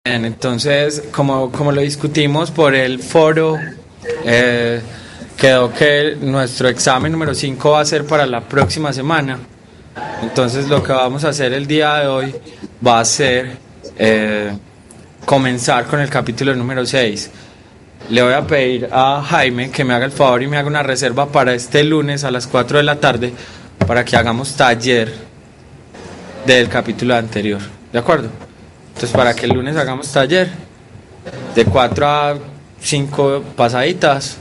Bien, entonces, como lo discutimos por el foro, eh, quedó que nuestro examen número 5 va a ser para la próxima semana. Entonces, lo que vamos a hacer el día de hoy va a ser comenzar con el capítulo número 6. Le voy a pedir a Jaime que me haga el favor y me haga una reserva para este lunes a las 4 de la tarde para que hagamos taller del capítulo anterior. ¿De acuerdo? Entonces, para que el lunes hagamos taller de 4 a 5 pasaditas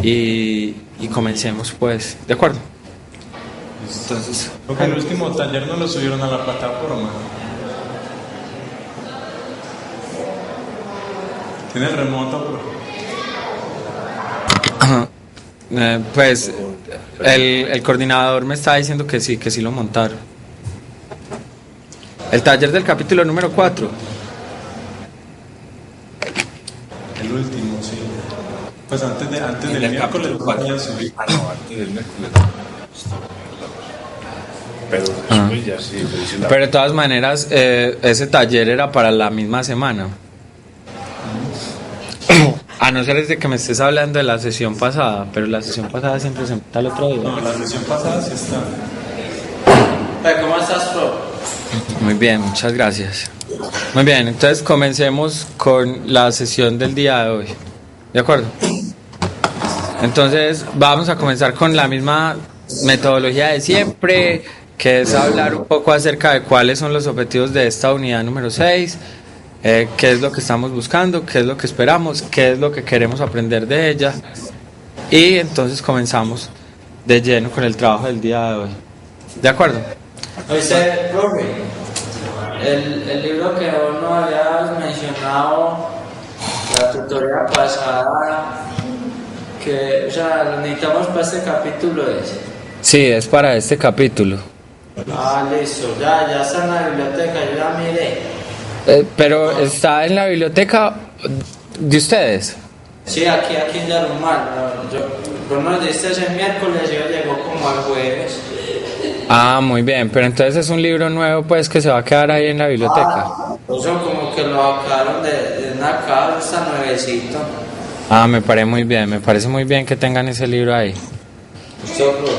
y comencemos, pues. ¿De acuerdo? Entonces, Porque el último taller no lo subieron a la plataforma. Tiene remoto, pues el coordinador me está diciendo que sí lo montaron. El taller del capítulo número 4. el último, sí. Pues antes del el miércoles capítulo lo cuatro. voy a subir. Ah, no, antes del miércoles. Pero después ya sí, lo hice Pero de todas maneras, ese taller era para la misma semana. A no ser desde que me estés hablando de la sesión pasada, pero la sesión pasada siempre se mete al otro día. No, la sesión pasada sí está. ¿Cómo estás, pro? Muy bien, muchas gracias. Muy bien, entonces comencemos con la sesión del día de hoy. ¿De acuerdo? Entonces vamos a comenzar con la misma metodología de siempre, que es hablar un poco acerca de cuáles son los objetivos de esta unidad número 6, qué es lo que estamos buscando, qué es lo que esperamos, qué es lo que queremos aprender de ella. Y entonces comenzamos de lleno con el trabajo del día de hoy. ¿De acuerdo? Oíste, profe, el libro que vos no habías mencionado la tutoría pasada, que, o sea, lo necesitamos para este capítulo ese. Sí, es para este capítulo. Ah, listo, ya está en la biblioteca, yo ya miré. Pero está en la biblioteca de ustedes. Sí, aquí en Yarumal, vos nos diste ese miércoles y yo llegó como al jueves. Ah, muy bien, pero entonces es un libro nuevo pues que se va a quedar ahí en la biblioteca. Eso como que lo sacaron de una casa, está nuevecito. Ah, me parece muy bien que tengan ese libro ahí. Listo, profe.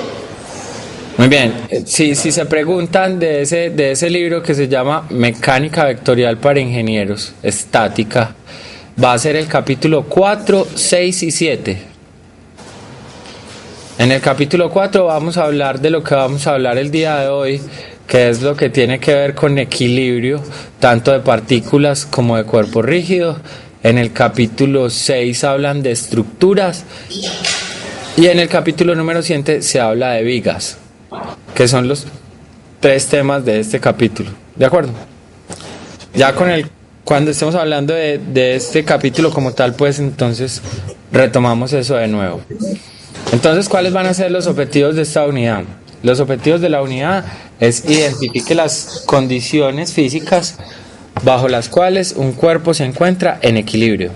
Muy bien, si se preguntan de ese libro que se llama Mecánica Vectorial para Ingenieros, Estática, va a ser el capítulo 4, 6 y 7. En el capítulo 4 vamos a hablar de lo que vamos a hablar el día de hoy, que es lo que tiene que ver con equilibrio, tanto de partículas como de cuerpo rígido. En el capítulo 6 hablan de estructuras y en el capítulo número 7 se habla de vigas, que son los 3 temas de este capítulo. ¿De acuerdo? Ya cuando estemos hablando de este capítulo como tal, pues entonces retomamos eso de nuevo. Entonces, ¿cuáles van a ser los objetivos de esta unidad? Los objetivos de la unidad es identifique las condiciones físicas bajo las cuales un cuerpo se encuentra en equilibrio.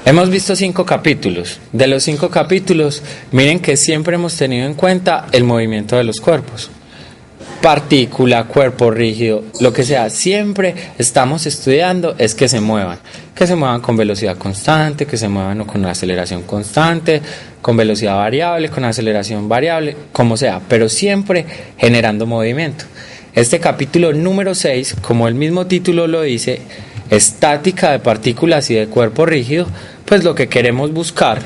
Hemos visto 5 capítulos. De los 5 capítulos, miren que siempre hemos tenido en cuenta el movimiento de los cuerpos. Partícula, cuerpo rígido, lo que sea, siempre estamos estudiando es que se muevan con velocidad constante, que se muevan con aceleración constante, con velocidad variable, con aceleración variable, como sea, pero siempre generando movimiento. Este capítulo número 6, como el mismo título lo dice, estática de partículas y de cuerpo rígido, pues lo que queremos buscar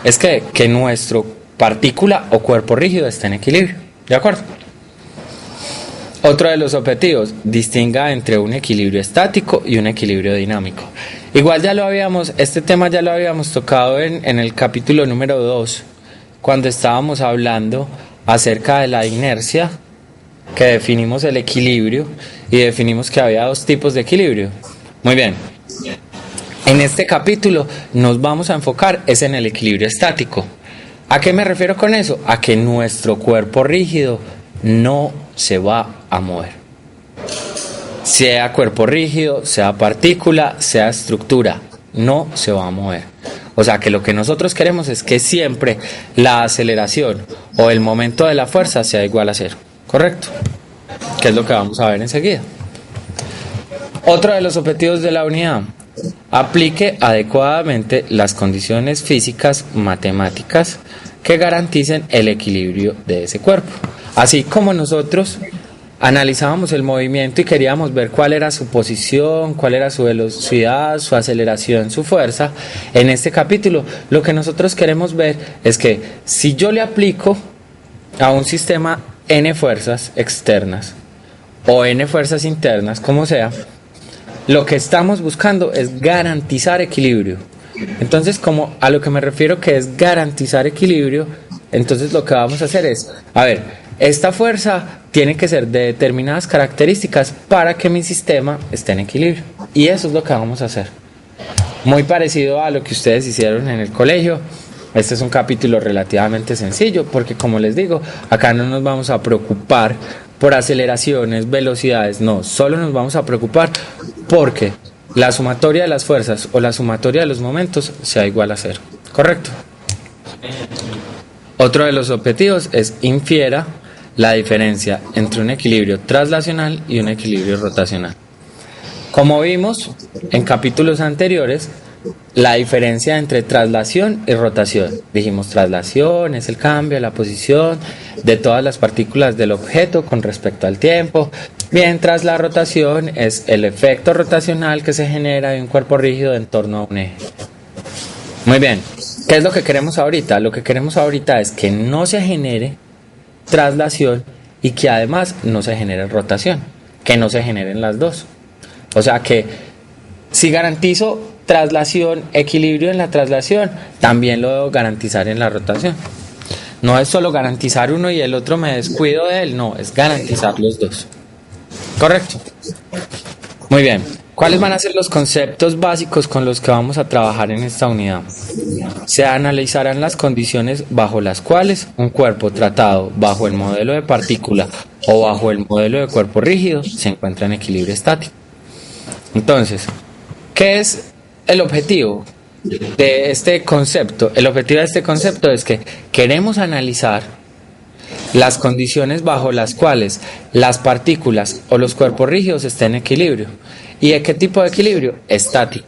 es que nuestro partícula o cuerpo rígido esté en equilibrio, ¿de acuerdo? Otro de los objetivos, distinga entre un equilibrio estático y un equilibrio dinámico. Igual este tema ya lo habíamos tocado en el capítulo número 2, cuando estábamos hablando acerca de la inercia, que definimos el equilibrio y definimos que había 2 tipos de equilibrio. Muy bien. En este capítulo nos vamos a enfocar es en el equilibrio estático. ¿A qué me refiero con eso? A que nuestro cuerpo rígido no se va a mover. Sea cuerpo rígido, sea partícula, sea estructura, no se va a mover. O sea que lo que nosotros queremos es que siempre la aceleración o el momento de la fuerza sea igual a 0. ¿Correcto? Que es lo que vamos a ver enseguida. Otro de los objetivos de la unidad: aplique adecuadamente las condiciones físicas matemáticas que garanticen el equilibrio de ese cuerpo. Así como nosotros analizábamos el movimiento y queríamos ver cuál era su posición, cuál era su velocidad, su aceleración, su fuerza, en este capítulo lo que nosotros queremos ver es que si yo le aplico a un sistema n fuerzas externas o n fuerzas internas, como sea, lo que estamos buscando es garantizar equilibrio. Entonces, como a lo que me refiero que es garantizar equilibrio, entonces lo que vamos a hacer es, a ver, esta fuerza tiene que ser de determinadas características para que mi sistema esté en equilibrio. Y eso es lo que vamos a hacer. Muy parecido a lo que ustedes hicieron en el colegio. Este es un capítulo relativamente sencillo porque, como les digo, acá no nos vamos a preocupar por aceleraciones, velocidades, no, solo nos vamos a preocupar porque la sumatoria de las fuerzas o la sumatoria de los momentos sea igual a 0, ¿correcto? Otro de los objetivos es infiera la diferencia entre un equilibrio traslacional y un equilibrio rotacional. Como vimos en capítulos anteriores, la diferencia entre traslación y rotación. Dijimos, traslación es el cambio de la posición de todas las partículas del objeto con respecto al tiempo, mientras la rotación es el efecto rotacional que se genera de un cuerpo rígido en torno a un eje. Muy bien, ¿qué es lo que queremos ahorita? Lo que queremos ahorita es que no se genere traslación y que además no se genere rotación, que no se generen las dos. O sea que si garantizo traslación, equilibrio en la traslación, también lo debo garantizar en la rotación. No es solo garantizar uno y el otro me descuido de él, no, es garantizar los dos. ¿Correcto? Muy bien. ¿Cuáles van a ser los conceptos básicos con los que vamos a trabajar en esta unidad? Se analizarán las condiciones bajo las cuales un cuerpo tratado bajo el modelo de partícula o bajo el modelo de cuerpo rígido se encuentra en equilibrio estático. Entonces, ¿qué es el objetivo de este concepto? El objetivo de este concepto es que queremos analizar las condiciones bajo las cuales las partículas o los cuerpos rígidos estén en equilibrio. ¿Y de qué tipo de equilibrio? Estático.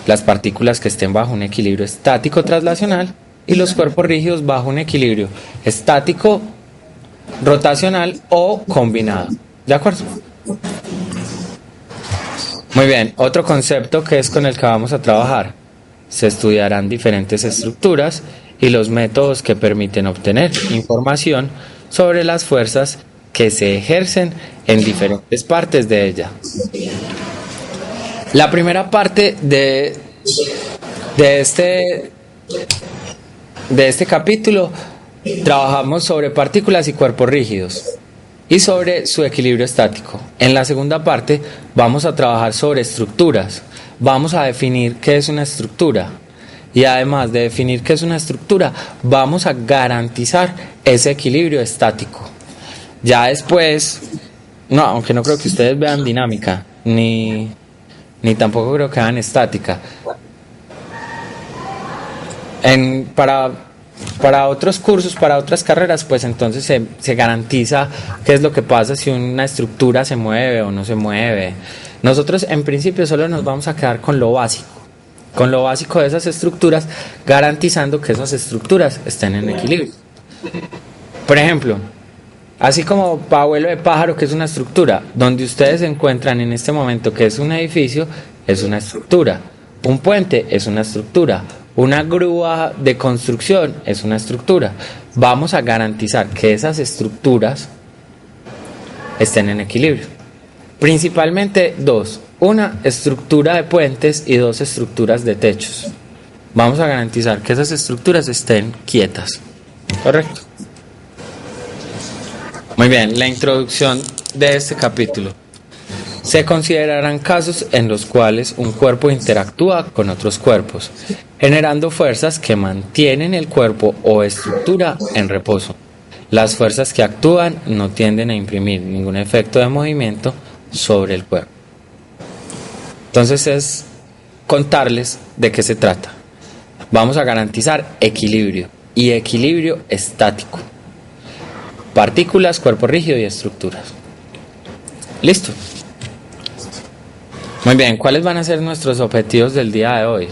Las partículas que estén bajo un equilibrio estático traslacional y los cuerpos rígidos bajo un equilibrio estático rotacional o combinado. ¿De acuerdo? Muy bien, otro concepto que es con el que vamos a trabajar. Se estudiarán diferentes estructuras y los métodos que permiten obtener información sobre las fuerzas que se ejercen en diferentes partes de ella. La primera parte de este capítulo trabajamos sobre partículas y cuerpos rígidos y sobre su equilibrio estático. En la segunda parte vamos a trabajar sobre estructuras. Vamos a definir qué es una estructura. Y además de definir qué es una estructura, vamos a garantizar ese equilibrio estático. Ya después, no, aunque no creo que ustedes vean dinámica, ni tampoco creo que vean estática. Para otros cursos, para otras carreras, pues entonces se garantiza qué es lo que pasa si una estructura se mueve o no se mueve. Nosotros en principio solo nos vamos a quedar con lo básico de esas estructuras, garantizando que esas estructuras estén en equilibrio. Por ejemplo, así como Abuelo de Pájaro, que es una estructura, donde ustedes se encuentran en este momento que es un edificio, es una estructura. Un puente es una estructura. Una grúa de construcción es una estructura. Vamos a garantizar que esas estructuras estén en equilibrio. Principalmente dos. Una estructura de puentes y dos estructuras de techos. Vamos a garantizar que esas estructuras estén quietas. ¿Correcto? Muy bien, la introducción de este capítulo. Se considerarán casos en los cuales un cuerpo interactúa con otros cuerpos, generando fuerzas que mantienen el cuerpo o estructura en reposo. Las fuerzas que actúan no tienden a imprimir ningún efecto de movimiento sobre el cuerpo. Entonces es contarles de qué se trata. Vamos a garantizar equilibrio y equilibrio estático. Partículas, cuerpo rígido y estructuras. Listo. Muy bien, ¿cuáles van a ser nuestros objetivos del día de hoy?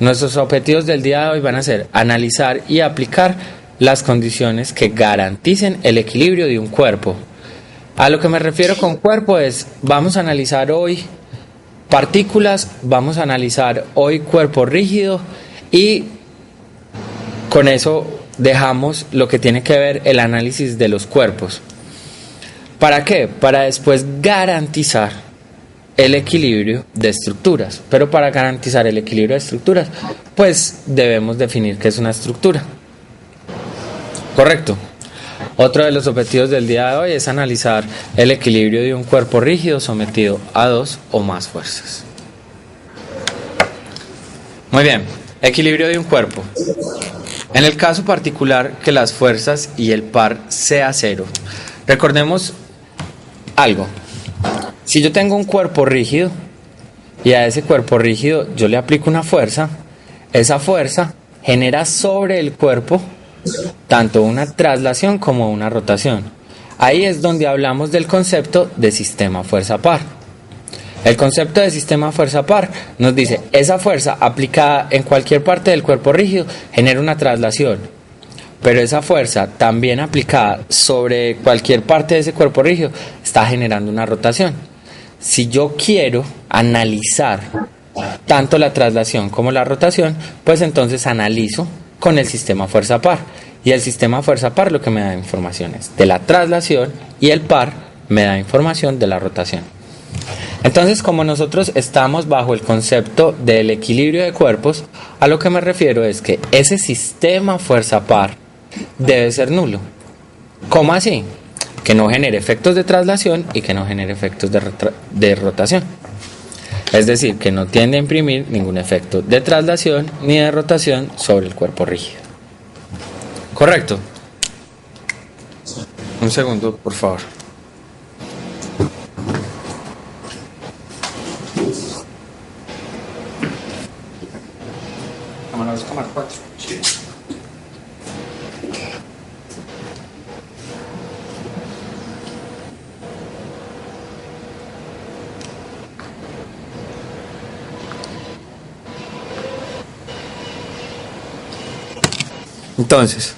Nuestros objetivos del día de hoy van a ser analizar y aplicar las condiciones que garanticen el equilibrio de un cuerpo. A lo que me refiero con cuerpo es, vamos a analizar hoy partículas, vamos a analizar hoy cuerpo rígido y con eso dejamos lo que tiene que ver el análisis de los cuerpos. ¿Para qué? Para después garantizar el equilibrio de estructuras. Pero para garantizar el equilibrio de estructuras, pues debemos definir qué es una estructura. Correcto. Otro de los objetivos del día de hoy es analizar el equilibrio de un cuerpo rígido sometido a dos o más fuerzas. Muy bien, equilibrio de un cuerpo. En el caso particular que las fuerzas y el par sea cero, recordemos algo. Si yo tengo un cuerpo rígido y a ese cuerpo rígido yo le aplico una fuerza, esa fuerza genera sobre el cuerpo tanto una traslación como una rotación. Ahí es donde hablamos del concepto de sistema fuerza-par. El concepto de sistema fuerza-par nos dice, esa fuerza aplicada en cualquier parte del cuerpo rígido genera una traslación, pero esa fuerza también aplicada sobre cualquier parte de ese cuerpo rígido está generando una rotación. Si yo quiero analizar tanto la traslación como la rotación, pues entonces analizo con el sistema fuerza-par. Y el sistema fuerza-par lo que me da información es de la traslación y el par me da información de la rotación. Entonces, como nosotros estamos bajo el concepto del equilibrio de cuerpos, a lo que me refiero es que ese sistema fuerza-par debe ser nulo. ¿Cómo así? Que no genere efectos de traslación y que no genere efectos de rotación. Es decir, que no tiende a imprimir ningún efecto de traslación ni de rotación sobre el cuerpo rígido. ¿Correcto? Un segundo, por favor. Cámara 2, cámara 4. Sí. Entonces,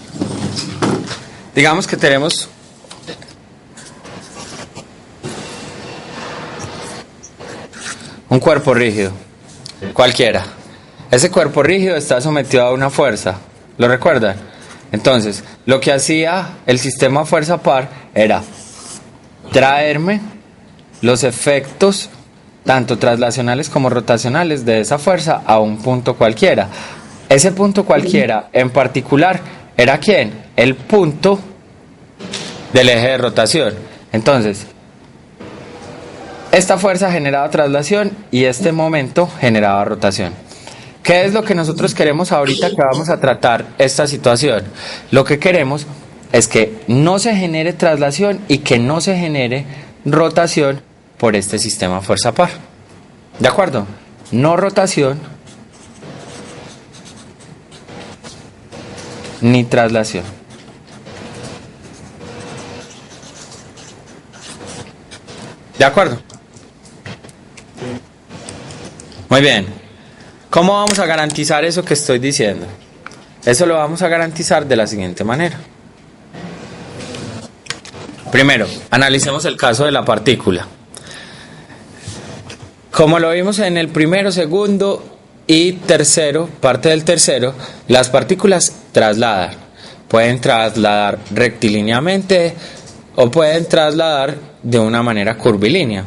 digamos que tenemos un cuerpo rígido, cualquiera. Ese cuerpo rígido está sometido a una fuerza, ¿lo recuerdan? Entonces, lo que hacía el sistema fuerza-par era traerme los efectos, tanto traslacionales como rotacionales, de esa fuerza a un punto cualquiera. Ese punto cualquiera, en particular, ¿era quién? El punto del eje de rotación. Entonces, esta fuerza generaba traslación y este momento generaba rotación. ¿Qué es lo que nosotros queremos ahorita que vamos a tratar esta situación? Lo que queremos es que no se genere traslación y que no se genere rotación por este sistema fuerza-par. ¿De acuerdo? No rotación ni traslación. ¿De acuerdo? Muy bien. ¿Cómo vamos a garantizar eso que estoy diciendo? Eso lo vamos a garantizar de la siguiente manera. Primero, analicemos el caso de la partícula. Como lo vimos en el primero, segundo y tercero, parte del tercero, las partículas trasladan. Pueden trasladar rectilíneamente o pueden trasladar de una manera curvilínea.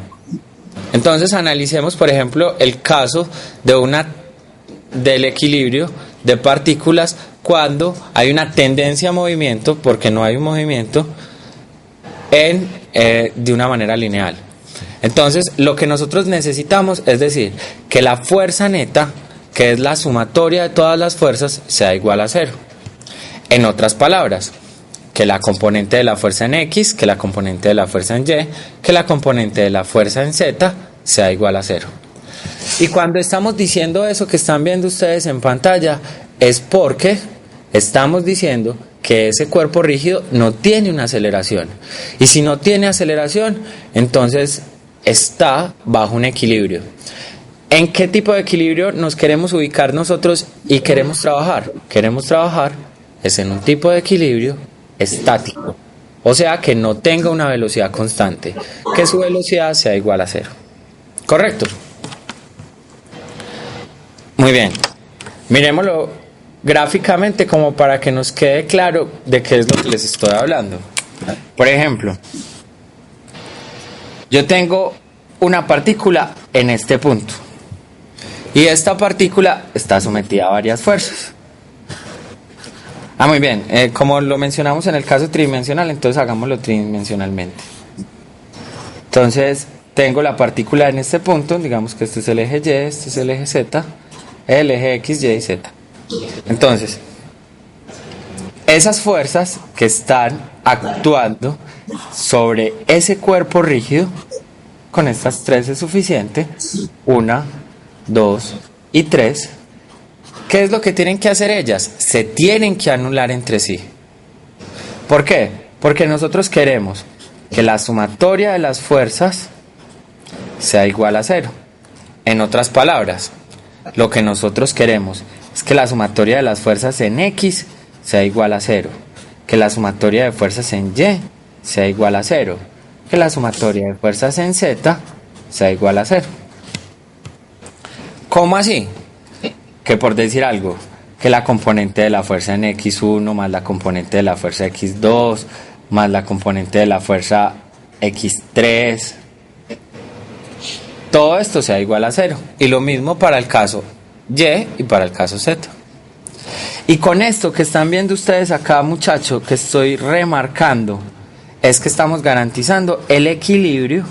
Entonces analicemos, por ejemplo, el caso del equilibrio de partículas cuando hay una tendencia a movimiento, porque no hay un movimiento de una manera lineal. Entonces, lo que nosotros necesitamos es decir que la fuerza neta, que es la sumatoria de todas las fuerzas, sea igual a cero. En otras palabras, que la componente de la fuerza en X, que la componente de la fuerza en Y, que la componente de la fuerza en Z sea igual a cero. Y cuando estamos diciendo eso que están viendo ustedes en pantalla, es porque estamos diciendo que ese cuerpo rígido no tiene una aceleración. Y si no tiene aceleración, entonces está bajo un equilibrio. ¿En qué tipo de equilibrio nos queremos ubicar nosotros y queremos trabajar? Queremos trabajar es en un tipo de equilibrio estático, o sea que no tenga una velocidad constante, que su velocidad sea igual a cero. ¿Correcto? Muy bien, miremoslo gráficamente como para que nos quede claro de qué es lo que les estoy hablando. Por ejemplo, yo tengo una partícula en este punto y esta partícula está sometida a varias fuerzas. Muy bien, como lo mencionamos en el caso tridimensional, entonces hagámoslo tridimensionalmente. Entonces tengo la partícula en este punto, digamos que este es el eje Y, este es el eje Z, el eje X, Y y Z. Entonces, esas fuerzas que están actuando sobre ese cuerpo rígido, con estas tres es suficiente, 1, 2 y 3. ¿Qué es lo que tienen que hacer ellas? Se tienen que anular entre sí. ¿Por qué? Porque nosotros queremos que la sumatoria de las fuerzas sea igual a 0. En otras palabras, lo que nosotros queremos es que la sumatoria de las fuerzas en X sea igual a 0, que la sumatoria de fuerzas en Y sea igual a 0, que la sumatoria de fuerzas en Z sea igual a 0. ¿Cómo así? Que por decir algo, que la componente de la fuerza en X1 más la componente de la fuerza X2 más la componente de la fuerza X3, todo esto sea igual a 0. Y lo mismo para el caso Y y para el caso Z. Y con esto que están viendo ustedes acá, muchachos, que estoy remarcando, es que estamos garantizando el equilibrio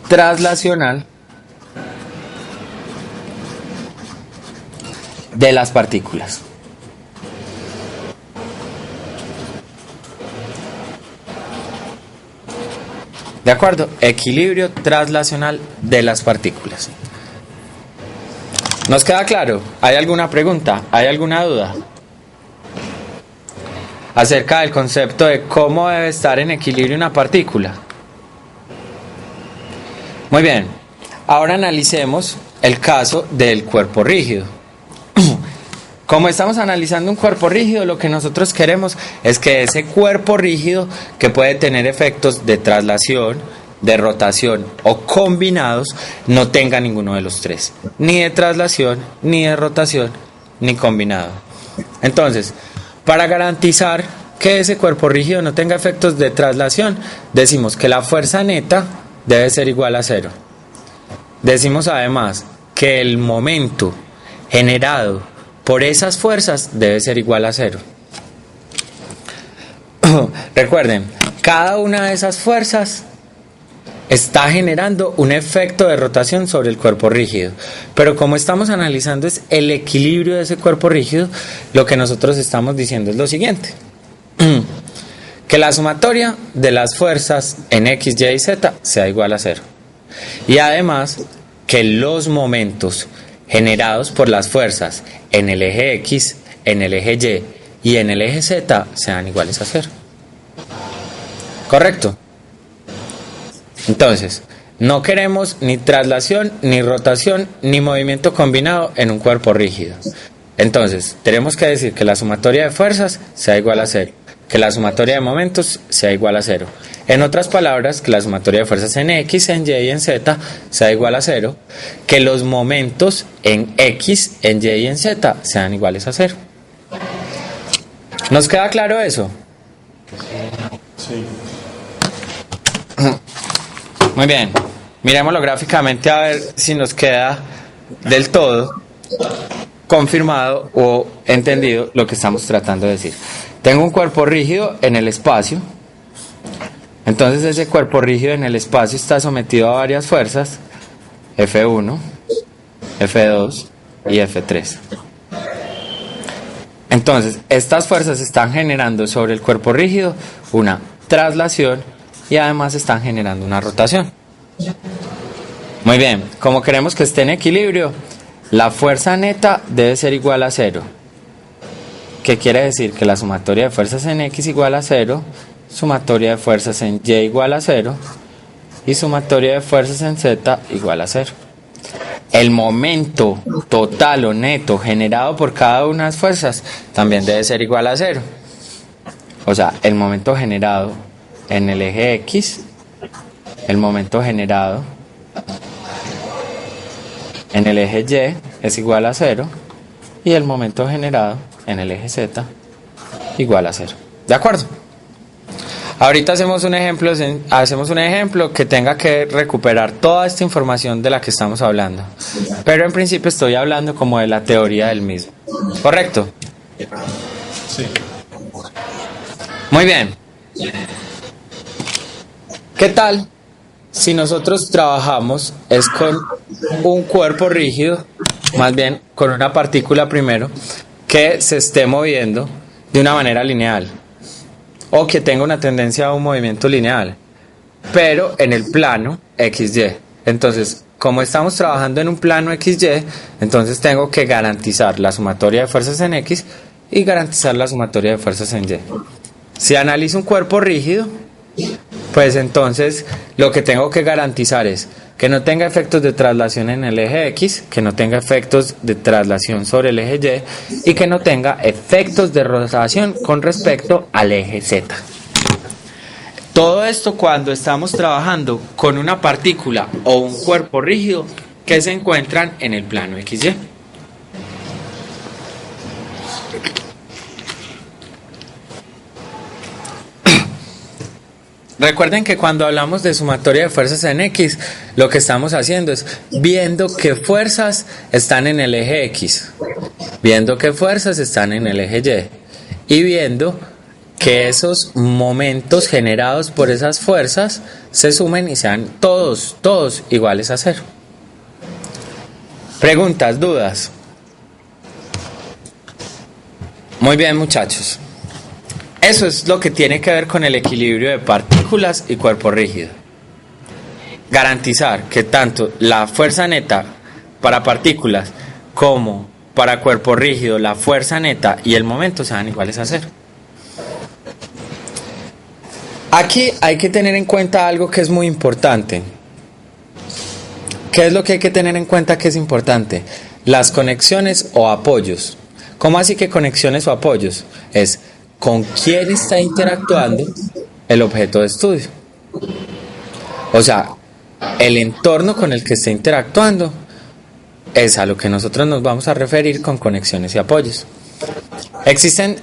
traslacional de las partículas. ¿De acuerdo? Equilibrio traslacional de las partículas. ¿Nos queda claro? ¿Hay alguna pregunta? ¿Hay alguna duda acerca del concepto de cómo debe estar en equilibrio una partícula? Muy bien. Ahora analicemos el caso del cuerpo rígido. Como estamos analizando un cuerpo rígido, lo que nosotros queremos es que ese cuerpo rígido, que puede tener efectos de traslación, de rotación o combinados, no tenga ninguno de los tres, ni de traslación, ni de rotación, ni combinado. Entonces, para garantizar que ese cuerpo rígido no tenga efectos de traslación, decimos que la fuerza neta debe ser igual a 0. Decimos además que el momento generado por esas fuerzas debe ser igual a 0. Recuerden, cada una de esas fuerzas está generando un efecto de rotación sobre el cuerpo rígido. Pero como estamos analizando es el equilibrio de ese cuerpo rígido, lo que nosotros estamos diciendo es lo siguiente. Que la sumatoria de las fuerzas en X, Y y Z sea igual a 0. Y además que los momentos generados por las fuerzas en el eje X, en el eje Y y en el eje Z sean iguales a 0. ¿Correcto? Entonces, no queremos ni traslación, ni rotación, ni movimiento combinado en un cuerpo rígido. Entonces, tenemos que decir que la sumatoria de fuerzas sea igual a 0, que la sumatoria de momentos sea igual a 0. En otras palabras, que la sumatoria de fuerzas en X, en Y y en Z sea igual a 0, que los momentos en X, en Y y en Z sean iguales a 0. ¿Nos queda claro eso? Sí. Muy bien, miremoslo gráficamente a ver si nos queda del todo confirmado o entendido lo que estamos tratando de decir. Tengo un cuerpo rígido en el espacio. Entonces ese cuerpo rígido en el espacio está sometido a varias fuerzas, F1, F2 y F3. Entonces estas fuerzas están generando sobre el cuerpo rígido una traslación y además están generando una rotación. Muy bien, como queremos que esté en equilibrio, la fuerza neta debe ser igual a 0. ¿Qué quiere decir? Que la sumatoria de fuerzas en X igual a 0, sumatoria de fuerzas en Y igual a 0 y sumatoria de fuerzas en Z igual a 0. El momento total o neto generado por cada una de las fuerzas también debe ser igual a 0. O sea, el momento generado en el eje X, el momento generado en el eje Y es igual a 0 y el momento generado en el eje Z igual a 0. ¿De acuerdo? Ahorita hacemos un ejemplo que tenga que recuperar toda esta información de la que estamos hablando. Pero en principio estoy hablando como de la teoría del mismo. ¿Correcto? Sí. Muy bien. ¿Qué tal si nosotros trabajamos es con un cuerpo rígido, más bien con una partícula primero, que se esté moviendo de una manera lineal? O que tenga una tendencia a un movimiento lineal, pero en el plano XY. Entonces, como estamos trabajando en un plano XY, entonces tengo que garantizar la sumatoria de fuerzas en X y garantizar la sumatoria de fuerzas en Y. Si analizo un cuerpo rígido, pues entonces lo que tengo que garantizar es que no tenga efectos de traslación en el eje X, que no tenga efectos de traslación sobre el eje Y y que no tenga efectos de rotación con respecto al eje Z. Todo esto cuando estamos trabajando con una partícula o un cuerpo rígido que se encuentran en el plano XY. Recuerden que cuando hablamos de sumatoria de fuerzas en X, lo que estamos haciendo es viendo qué fuerzas están en el eje X, viendo qué fuerzas están en el eje Y y viendo que esos momentos generados por esas fuerzas se sumen y sean todos iguales a 0. ¿Preguntas, dudas? Muy bien, muchachos. Eso es lo que tiene que ver con el equilibrio de partículas y cuerpo rígido. Garantizar que tanto la fuerza neta para partículas como para cuerpo rígido, la fuerza neta y el momento sean iguales a 0. Aquí hay que tener en cuenta algo que es muy importante. ¿Qué es lo que hay que tener en cuenta que es importante? Las conexiones o apoyos. ¿Cómo así que conexiones o apoyos? Es con quién está interactuando el objeto de estudio. O sea, el entorno con el que está interactuando es a lo que nosotros nos vamos a referir con conexiones y apoyos. Existen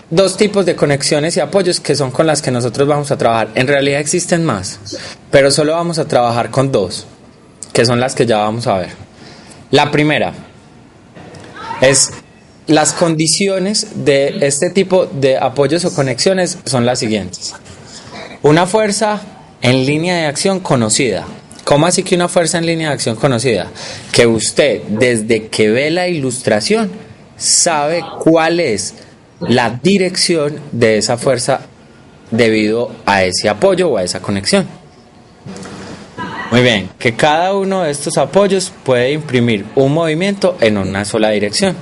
dos tipos de conexiones y apoyos que son con las que nosotros vamos a trabajar. En realidad existen más, pero solo vamos a trabajar con dos, que son las que ya vamos a ver. La primera es: las condiciones de este tipo de apoyos o conexiones son las siguientes. Una fuerza en línea de acción conocida. ¿Cómo así que una fuerza en línea de acción conocida? Que usted, desde que ve la ilustración, sabe cuál es la dirección de esa fuerza debido a ese apoyo o a esa conexión. Muy bien, que cada uno de estos apoyos puede imprimir un movimiento en una sola dirección.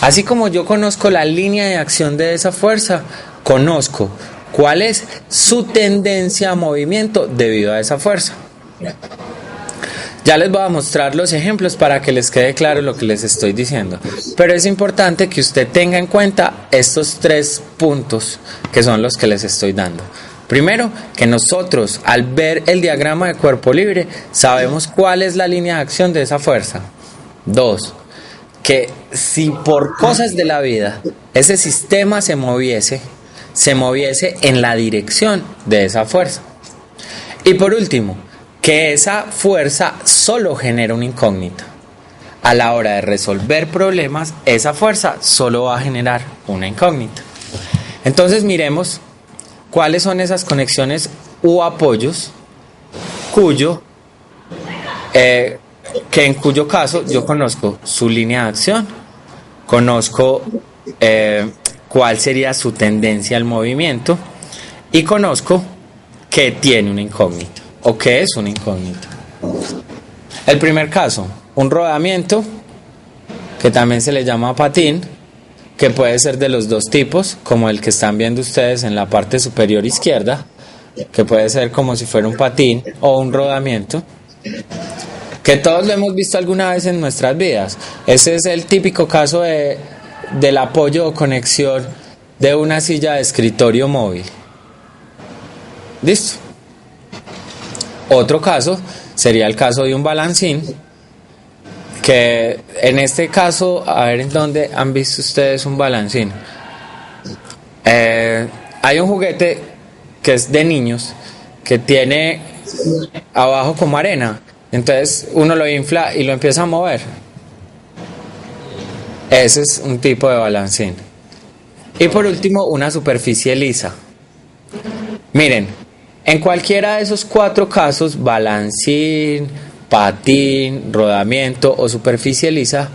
Así como yo conozco la línea de acción de esa fuerza, conozco cuál es su tendencia a movimiento debido a esa fuerza. Ya les voy a mostrar los ejemplos para que les quede claro lo que les estoy diciendo. Pero es importante que usted tenga en cuenta estos 3 puntos que son los que les estoy dando. Primero, que nosotros al ver el diagrama de cuerpo libre sabemos cuál es la línea de acción de esa fuerza. 2, que si por cosas de la vida ese sistema se moviese en la dirección de esa fuerza. Y por último, que esa fuerza solo genera una incógnita. A la hora de resolver problemas, esa fuerza solo va a generar una incógnita. Entonces miremos cuáles son esas conexiones u apoyos que en cuyo caso yo conozco su línea de acción, conozco cuál sería su tendencia al movimiento y conozco que tiene una incógnita o que es una incógnita. El primer caso, un rodamiento, que también se le llama patín, que puede ser de los dos tipos, como el que están viendo ustedes en la parte superior izquierda, que puede ser como si fuera un patín o un rodamiento, que todos lo hemos visto alguna vez en nuestras vidas. Ese es el típico caso del apoyo o conexión de una silla de escritorio móvil. ¿Listo? Otro caso sería el caso de un balancín, que en este caso, a ver en dónde han visto ustedes un balancín. Hay un juguete que es de niños, que tiene abajo como arena, entonces uno lo infla y lo empieza a mover. Ese es un tipo de balancín. Y por último, una superficie lisa. Miren, en cualquiera de esos 4 casos, balancín, patín, rodamiento o superficie lisa,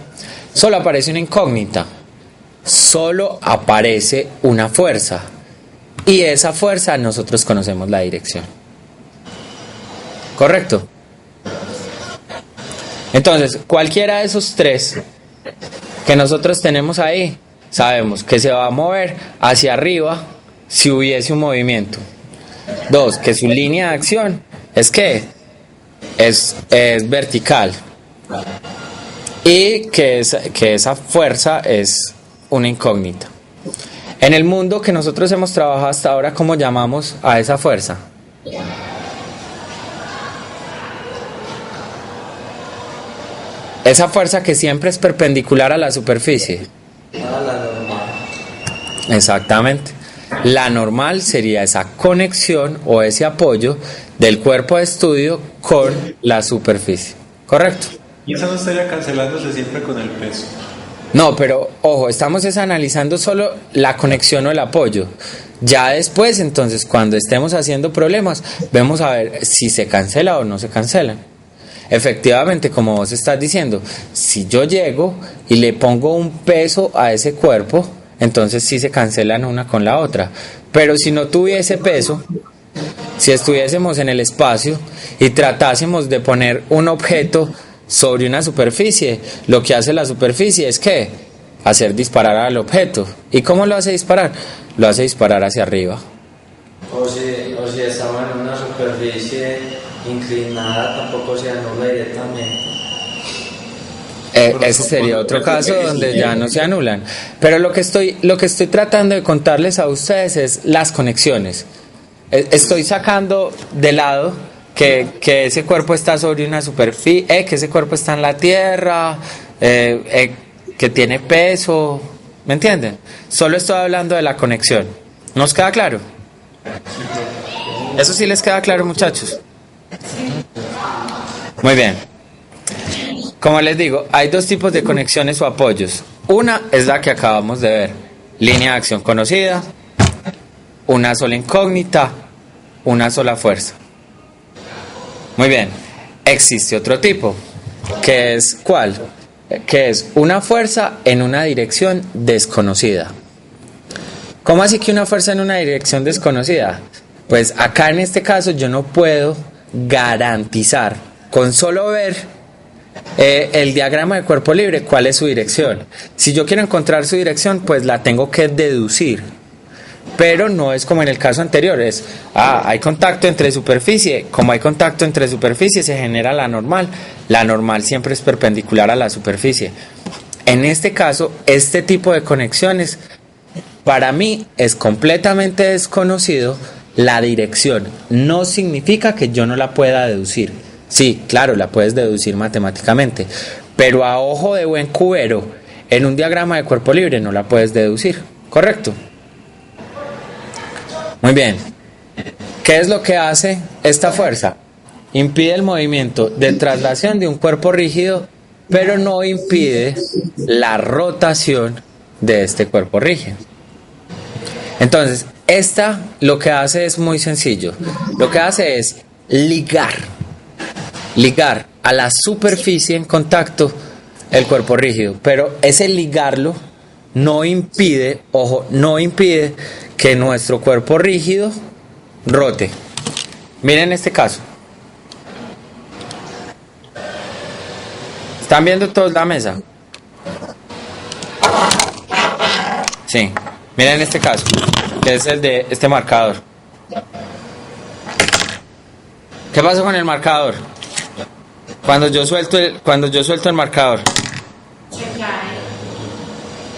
solo aparece una incógnita, solo aparece una fuerza, y esa fuerza nosotros conocemos la dirección. ¿Correcto? Entonces, cualquiera de esos 3 que nosotros tenemos ahí, sabemos que se va a mover hacia arriba si hubiese un movimiento. 2, que su línea de acción es vertical, y que esa fuerza es una incógnita. En el mundo que nosotros hemos trabajado hasta ahora, ¿cómo llamamos a esa fuerza? Esa fuerza que siempre es perpendicular a la superficie. La normal. Exactamente. La normal sería esa conexión o ese apoyo del cuerpo de estudio con la superficie. ¿Correcto? Y esa no estaría cancelándose siempre con el peso. No, pero ojo, estamos analizando solo la conexión o el apoyo. Ya después, entonces, cuando estemos haciendo problemas, vemos a ver si se cancela o no se cancela. Efectivamente, como vos estás diciendo, si yo llego y le pongo un peso a ese cuerpo, entonces sí se cancelan una con la otra. Pero si no tuviese peso, si estuviésemos en el espacio y tratásemos de poner un objeto sobre una superficie, lo que hace la superficie es que hacer disparar al objeto. ¿Y cómo lo hace disparar? Lo hace disparar hacia arriba. O si estamos en una superficie inclinada, tampoco se anula directamente. Ese sería otro caso donde ya no se anulan. Pero lo que estoy tratando de contarles a ustedes es las conexiones. Estoy sacando de lado que ese cuerpo está sobre una superficie, que ese cuerpo está en la tierra, que tiene peso, ¿me entienden? Solo estoy hablando de la conexión. ¿Nos queda claro? ¿Eso sí les queda claro, muchachos? Muy bien. Como les digo, hay 2 tipos de conexiones o apoyos. Una es la que acabamos de ver, línea de acción conocida, una sola incógnita, una sola fuerza. Muy bien, existe otro tipo, que es ¿cuál? Que es una fuerza en una dirección desconocida. ¿Cómo así que una fuerza en una dirección desconocida? Pues acá en este caso yo no puedo garantizar con solo ver el diagrama de cuerpo libre cuál es su dirección. Si yo quiero encontrar su dirección, pues la tengo que deducir. Pero no es como en el caso anterior, hay contacto entre superficie. Como hay contacto entre superficie, se genera la normal. La normal siempre es perpendicular a la superficie. En este caso, este tipo de conexiones, para mí es completamente desconocido la dirección. No significa que yo no la pueda deducir. Sí, claro, la puedes deducir matemáticamente, pero a ojo de buen cubero, en un diagrama de cuerpo libre no la puedes deducir, ¿correcto? Muy bien. ¿Qué es lo que hace esta fuerza? Impide el movimiento de traslación de un cuerpo rígido, pero no impide la rotación de este cuerpo rígido. Entonces, esta lo que hace es muy sencillo. Lo que hace es ligar a la superficie en contacto el cuerpo rígido, pero ese ligarlo no impide, ojo, no impide que nuestro cuerpo rígido rote. Miren este caso. ¿Están viendo todos la mesa? Sí. Miren este caso, que es el de este marcador. ¿Qué pasa con el marcador? Cuando yo suelto el marcador. Se cae.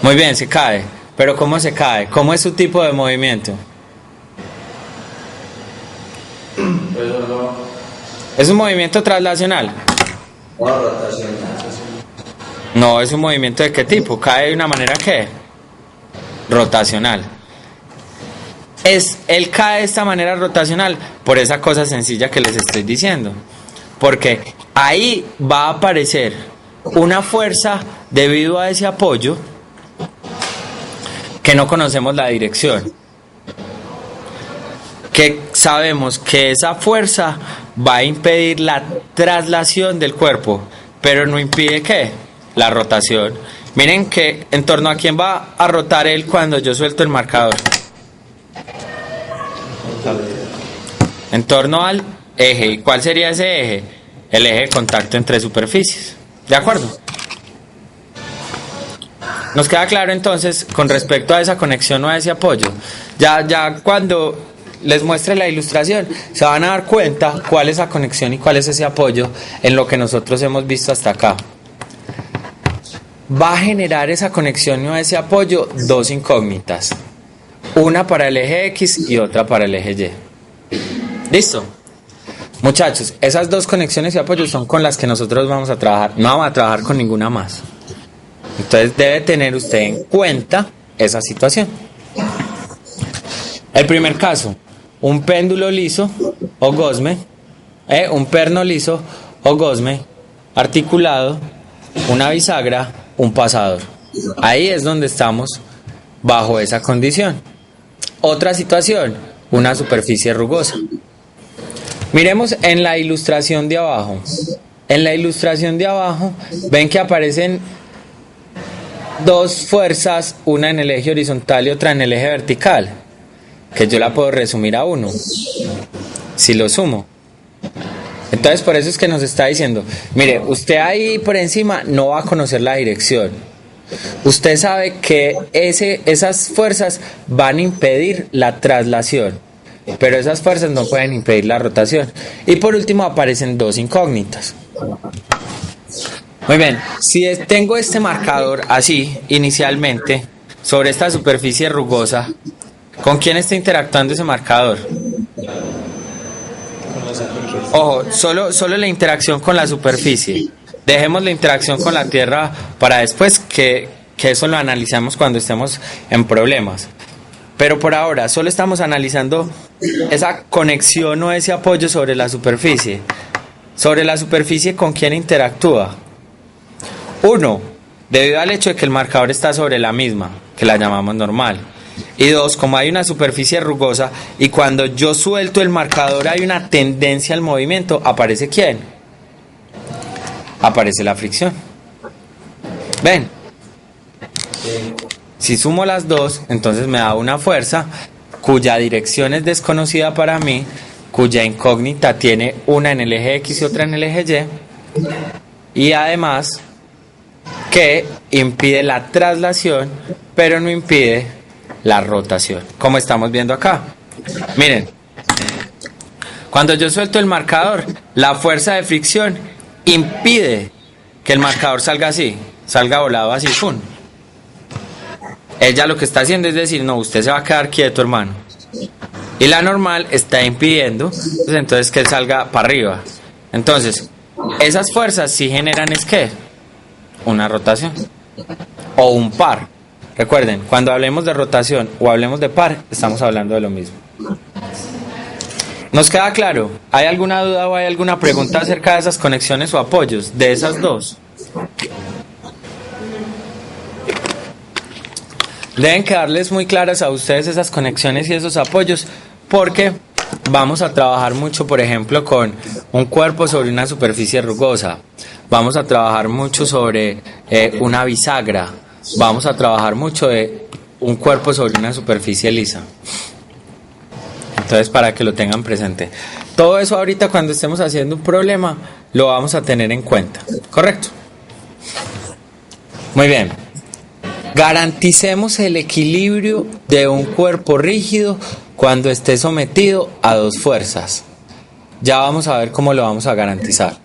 Muy bien, se cae. Pero ¿cómo se cae? ¿Cómo es su tipo de movimiento? ¿Es un movimiento traslacional? O rotacional. No, es un movimiento de qué tipo. ¿Cae de una manera qué? Rotacional. Él cae de esta manera rotacional por esa cosa sencilla que les estoy diciendo. Porque ahí va a aparecer una fuerza debido a ese apoyo que no conocemos la dirección. Que sabemos que esa fuerza va a impedir la traslación del cuerpo, pero no impide ¿qué? La rotación. Miren que en torno a quién va a rotar él cuando yo suelto el marcador. En torno al eje. ¿Y cuál sería ese eje? El eje de contacto entre superficies. ¿De acuerdo? Nos queda claro entonces con respecto a esa conexión o a ese apoyo. Ya cuando les muestre la ilustración se van a dar cuenta cuál es la conexión y cuál es ese apoyo en lo que nosotros hemos visto hasta acá. Va a generar esa conexión o ese apoyo dos incógnitas. Una para el eje X y otra para el eje Y. ¿Listo? Muchachos, esas dos conexiones y apoyos son con las que nosotros vamos a trabajar. No vamos a trabajar con ninguna más. Entonces debe tener usted en cuenta esa situación. El primer caso, un péndulo liso o gosme, un perno liso o gosme, articulado, una bisagra, un pasador. Ahí es donde estamos bajo esa condición. Otra situación, una superficie rugosa. Miremos en la ilustración de abajo. En la ilustración de abajo ven que aparecen dos fuerzas, una en el eje horizontal y otra en el eje vertical, que yo la puedo resumir a uno si lo sumo. Entonces por eso es que nos está diciendo, mire, usted ahí por encima no va a conocer la dirección. Usted sabe que esas fuerzas van a impedir la traslación, pero esas fuerzas no pueden impedir la rotación. Y por último aparecen dos incógnitas. Muy bien, si tengo este marcador así inicialmente sobre esta superficie rugosa, ¿con quién está interactuando ese marcador? Ojo, solo la interacción con la superficie. Dejemos la interacción con la tierra para después, que eso lo analizamos cuando estemos en problemas. Pero por ahora solo estamos analizando esa conexión o ese apoyo sobre la superficie. Sobre la superficie, ¿con quién interactúa? Uno, debido al hecho de que el marcador está sobre la misma, que la llamamos normal. Y dos, como hay una superficie rugosa y cuando yo suelto el marcador hay una tendencia al movimiento, ¿aparece quién? Aparece la fricción. ¿Ven? Si sumo las dos, entonces me da una fuerza cuya dirección es desconocida para mí, cuya incógnita tiene una en el eje X y otra en el eje Y, y además que impide la traslación, pero no impide la rotación, como estamos viendo acá. Miren, cuando yo suelto el marcador, la fuerza de fricción impide que el marcador salga así, salga volado así, ¡pum! Ella lo que está haciendo es decir, no, usted se va a quedar quieto, hermano. Y la normal está impidiendo, pues, entonces que él salga para arriba. Entonces, esas fuerzas sí generan es ¿qué? Una rotación o un par. Recuerden, cuando hablemos de rotación o hablemos de par, estamos hablando de lo mismo. ¿Nos queda claro? ¿Hay alguna duda o hay alguna pregunta acerca de esas conexiones o apoyos, de esas dos? Deben quedarles muy claras a ustedes esas conexiones y esos apoyos, porque vamos a trabajar mucho, por ejemplo, con un cuerpo sobre una superficie rugosa. Vamos a trabajar mucho sobre una bisagra. Vamos a trabajar mucho de un cuerpo sobre una superficie lisa. Entonces, para que lo tengan presente. Todo eso ahorita cuando estemos haciendo un problema, lo vamos a tener en cuenta. ¿Correcto? Muy bien. Garanticemos el equilibrio de un cuerpo rígido cuando esté sometido a dos fuerzas. Ya vamos a ver cómo lo vamos a garantizar.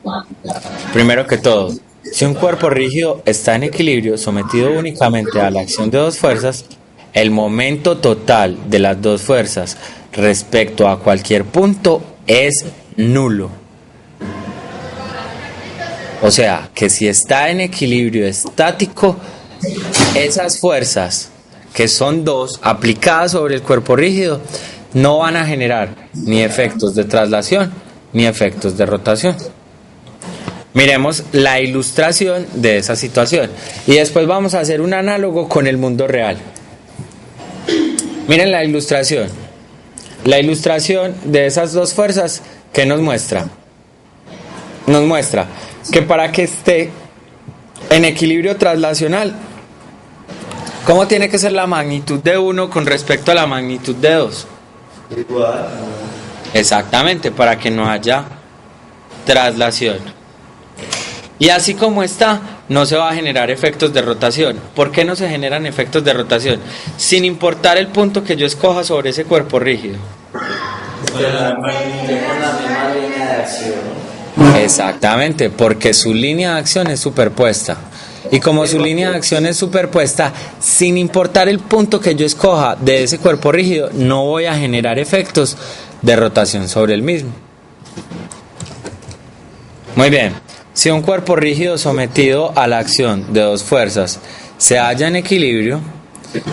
Primero que todo, si un cuerpo rígido está en equilibrio sometido únicamente a la acción de dos fuerzas, el momento total de las dos fuerzas respecto a cualquier punto es nulo. O sea, que si está en equilibrio estático, esas fuerzas, que son dos, aplicadas sobre el cuerpo rígido, no van a generar ni efectos de traslación ni efectos de rotación. Miremos la ilustración de esa situación y después vamos a hacer un análogo con el mundo real. Miren la ilustración. La ilustración de esas dos fuerzas, ¿qué nos muestra? Nos muestra que para que esté en equilibrio traslacional, ¿cómo tiene que ser la magnitud de uno con respecto a la magnitud de dos? Igual. Exactamente, para que no haya traslación. Y así como está, no se va a generar efectos de rotación. ¿Por qué no se generan efectos de rotación? Sin importar el punto que yo escoja sobre ese cuerpo rígido. Tengo la misma línea de acción. Exactamente, porque su línea de acción es superpuesta. Y como su línea de acción es superpuesta, sin importar el punto que yo escoja de ese cuerpo rígido, no voy a generar efectos de rotación sobre el mismo. Muy bien, si un cuerpo rígido sometido a la acción de dos fuerzas se halla en equilibrio,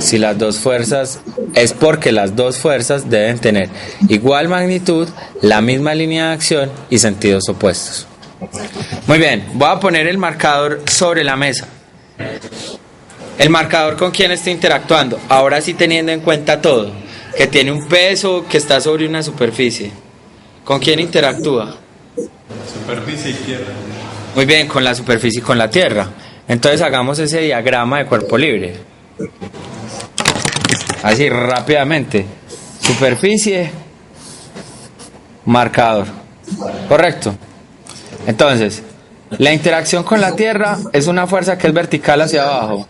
si las dos fuerzas, es porque las dos fuerzas deben tener igual magnitud, la misma línea de acción y sentidos opuestos. Muy bien, voy a poner el marcador sobre la mesa. El marcador con quién está interactuando, ahora sí teniendo en cuenta todo, que tiene un peso, que está sobre una superficie. ¿Con quién interactúa? Superficie y tierra. Muy bien, con la superficie y con la tierra. Entonces hagamos ese diagrama de cuerpo libre. Así rápidamente. Superficie, marcador. Correcto. Entonces, la interacción con la tierra es una fuerza que es vertical hacia abajo.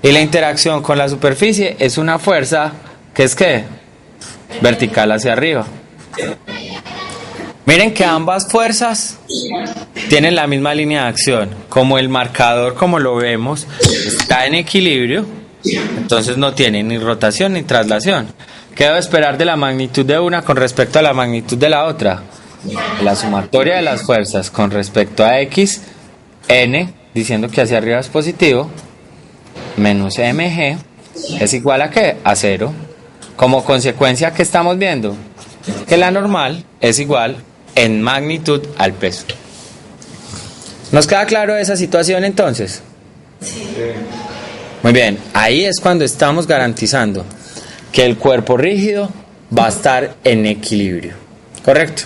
Y la interacción con la superficie es una fuerza que es ¿qué? Vertical hacia arriba. Miren que ambas fuerzas tienen la misma línea de acción. Como el marcador, como lo vemos, está en equilibrio, entonces no tiene ni rotación ni traslación. ¿Qué debo esperar de la magnitud de una con respecto a la magnitud de la otra? La sumatoria de las fuerzas con respecto a X, N, diciendo que hacia arriba es positivo, menos mg, es igual a ¿qué? A 0. Como consecuencia, ¿qué estamos viendo? Que la normal es igual en magnitud al peso. ¿Nos queda claro esa situación entonces? Sí. Muy bien, ahí es cuando estamos garantizando que el cuerpo rígido va a estar en equilibrio. ¿Correcto?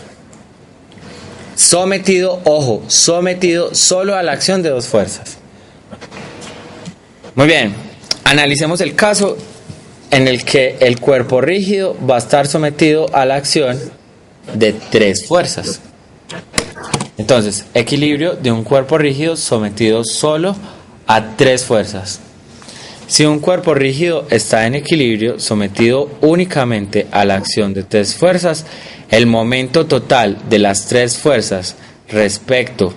Sometido, ojo, sometido solo a la acción de dos fuerzas. Muy bien, analicemos el caso en el que el cuerpo rígido va a estar sometido a la acción de tres fuerzas. Entonces, equilibrio de un cuerpo rígido sometido solo a tres fuerzas. Si un cuerpo rígido está en equilibrio sometido únicamente a la acción de tres fuerzas, el momento total de las tres fuerzas respecto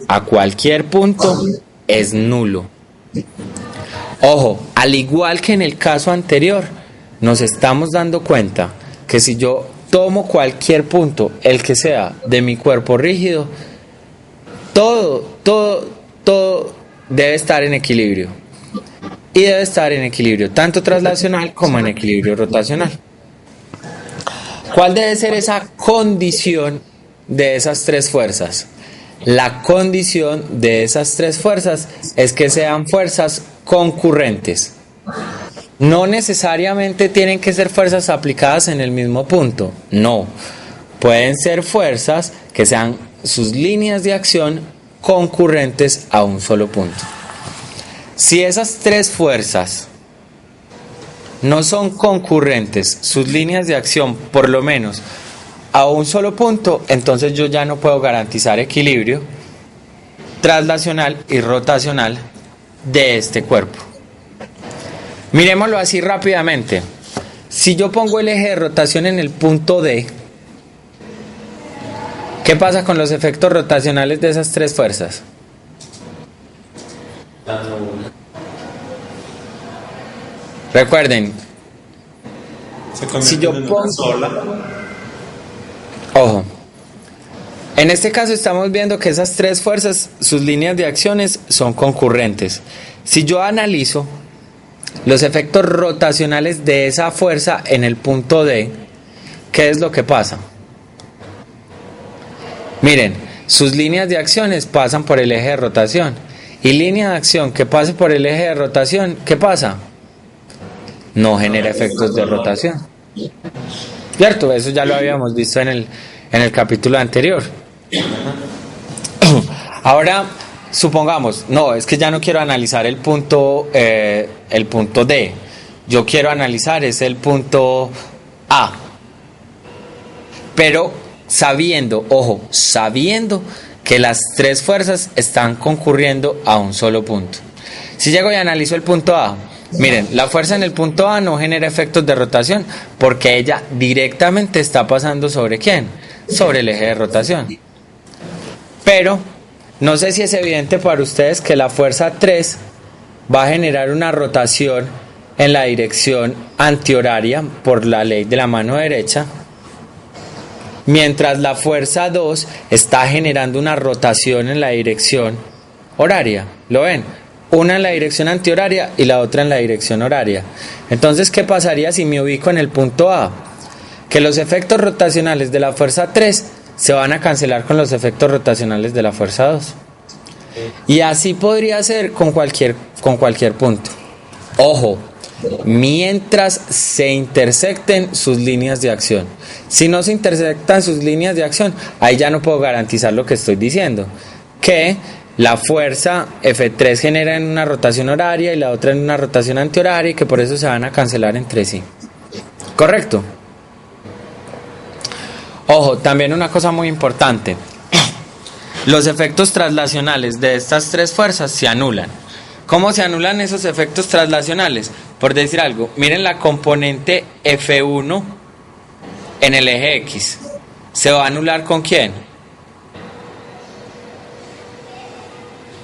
a cualquier punto es nulo. Ojo, al igual que en el caso anterior, nos estamos dando cuenta que si yo tomo cualquier punto, el que sea, de mi cuerpo rígido, todo debe estar en equilibrio. Y debe estar en equilibrio tanto traslacional como en equilibrio rotacional. ¿Cuál debe ser esa condición de esas tres fuerzas? La condición de esas tres fuerzas es que sean fuerzas concurrentes. No necesariamente tienen que ser fuerzas aplicadas en el mismo punto. No. Pueden ser fuerzas que sean sus líneas de acción concurrentes a un solo punto. Si esas tres fuerzas no son concurrentes, sus líneas de acción por lo menos a un solo punto, entonces yo ya no puedo garantizar equilibrio traslacional y rotacional de este cuerpo. Miremoslo así rápidamente. Si yo pongo el eje de rotación en el punto D, ¿qué pasa con los efectos rotacionales de esas tres fuerzas? Recuerden, Se convierte si yo en una pongo... sola. Ojo. En este caso estamos viendo que esas tres fuerzas, sus líneas de acciones son concurrentes. Si yo analizo los efectos rotacionales de esa fuerza en el punto D, ¿qué es lo que pasa? Miren, sus líneas de acciones pasan por el eje de rotación. Y línea de acción que pase por el eje de rotación, ¿qué pasa? No genera efectos de rotación. ¿Cierto? Eso ya lo habíamos visto en el capítulo anterior. Ahora, supongamos, no, es que ya no quiero analizar el punto D. Yo quiero analizar es el punto A. Pero sabiendo, ojo, sabiendo que las tres fuerzas están concurriendo a un solo punto. Si llego y analizo el punto A, miren, la fuerza en el punto A no genera efectos de rotación porque ella directamente está pasando ¿sobre quién? Sobre el eje de rotación. Pero no sé si es evidente para ustedes que la fuerza 3 va a generar una rotación en la dirección antihoraria por la ley de la mano derecha, mientras la fuerza 2 está generando una rotación en la dirección horaria. ¿Lo ven? Una en la dirección antihoraria y la otra en la dirección horaria. Entonces, ¿qué pasaría si me ubico en el punto A? Que los efectos rotacionales de la fuerza 3 se van a cancelar con los efectos rotacionales de la fuerza 2. Y así podría ser con cualquier punto. Ojo, mientras se intersecten sus líneas de acción. Si no se intersectan sus líneas de acción, ahí ya no puedo garantizar lo que estoy diciendo, que la fuerza F3 genera en una rotación horaria y la otra en una rotación antihoraria y que por eso se van a cancelar entre sí. ¿Correcto? Ojo, también una cosa muy importante. Los efectos traslacionales de estas tres fuerzas se anulan. ¿Cómo se anulan esos efectos traslacionales? Por decir algo, miren la componente F1 en el eje X. ¿Se va a anular con quién?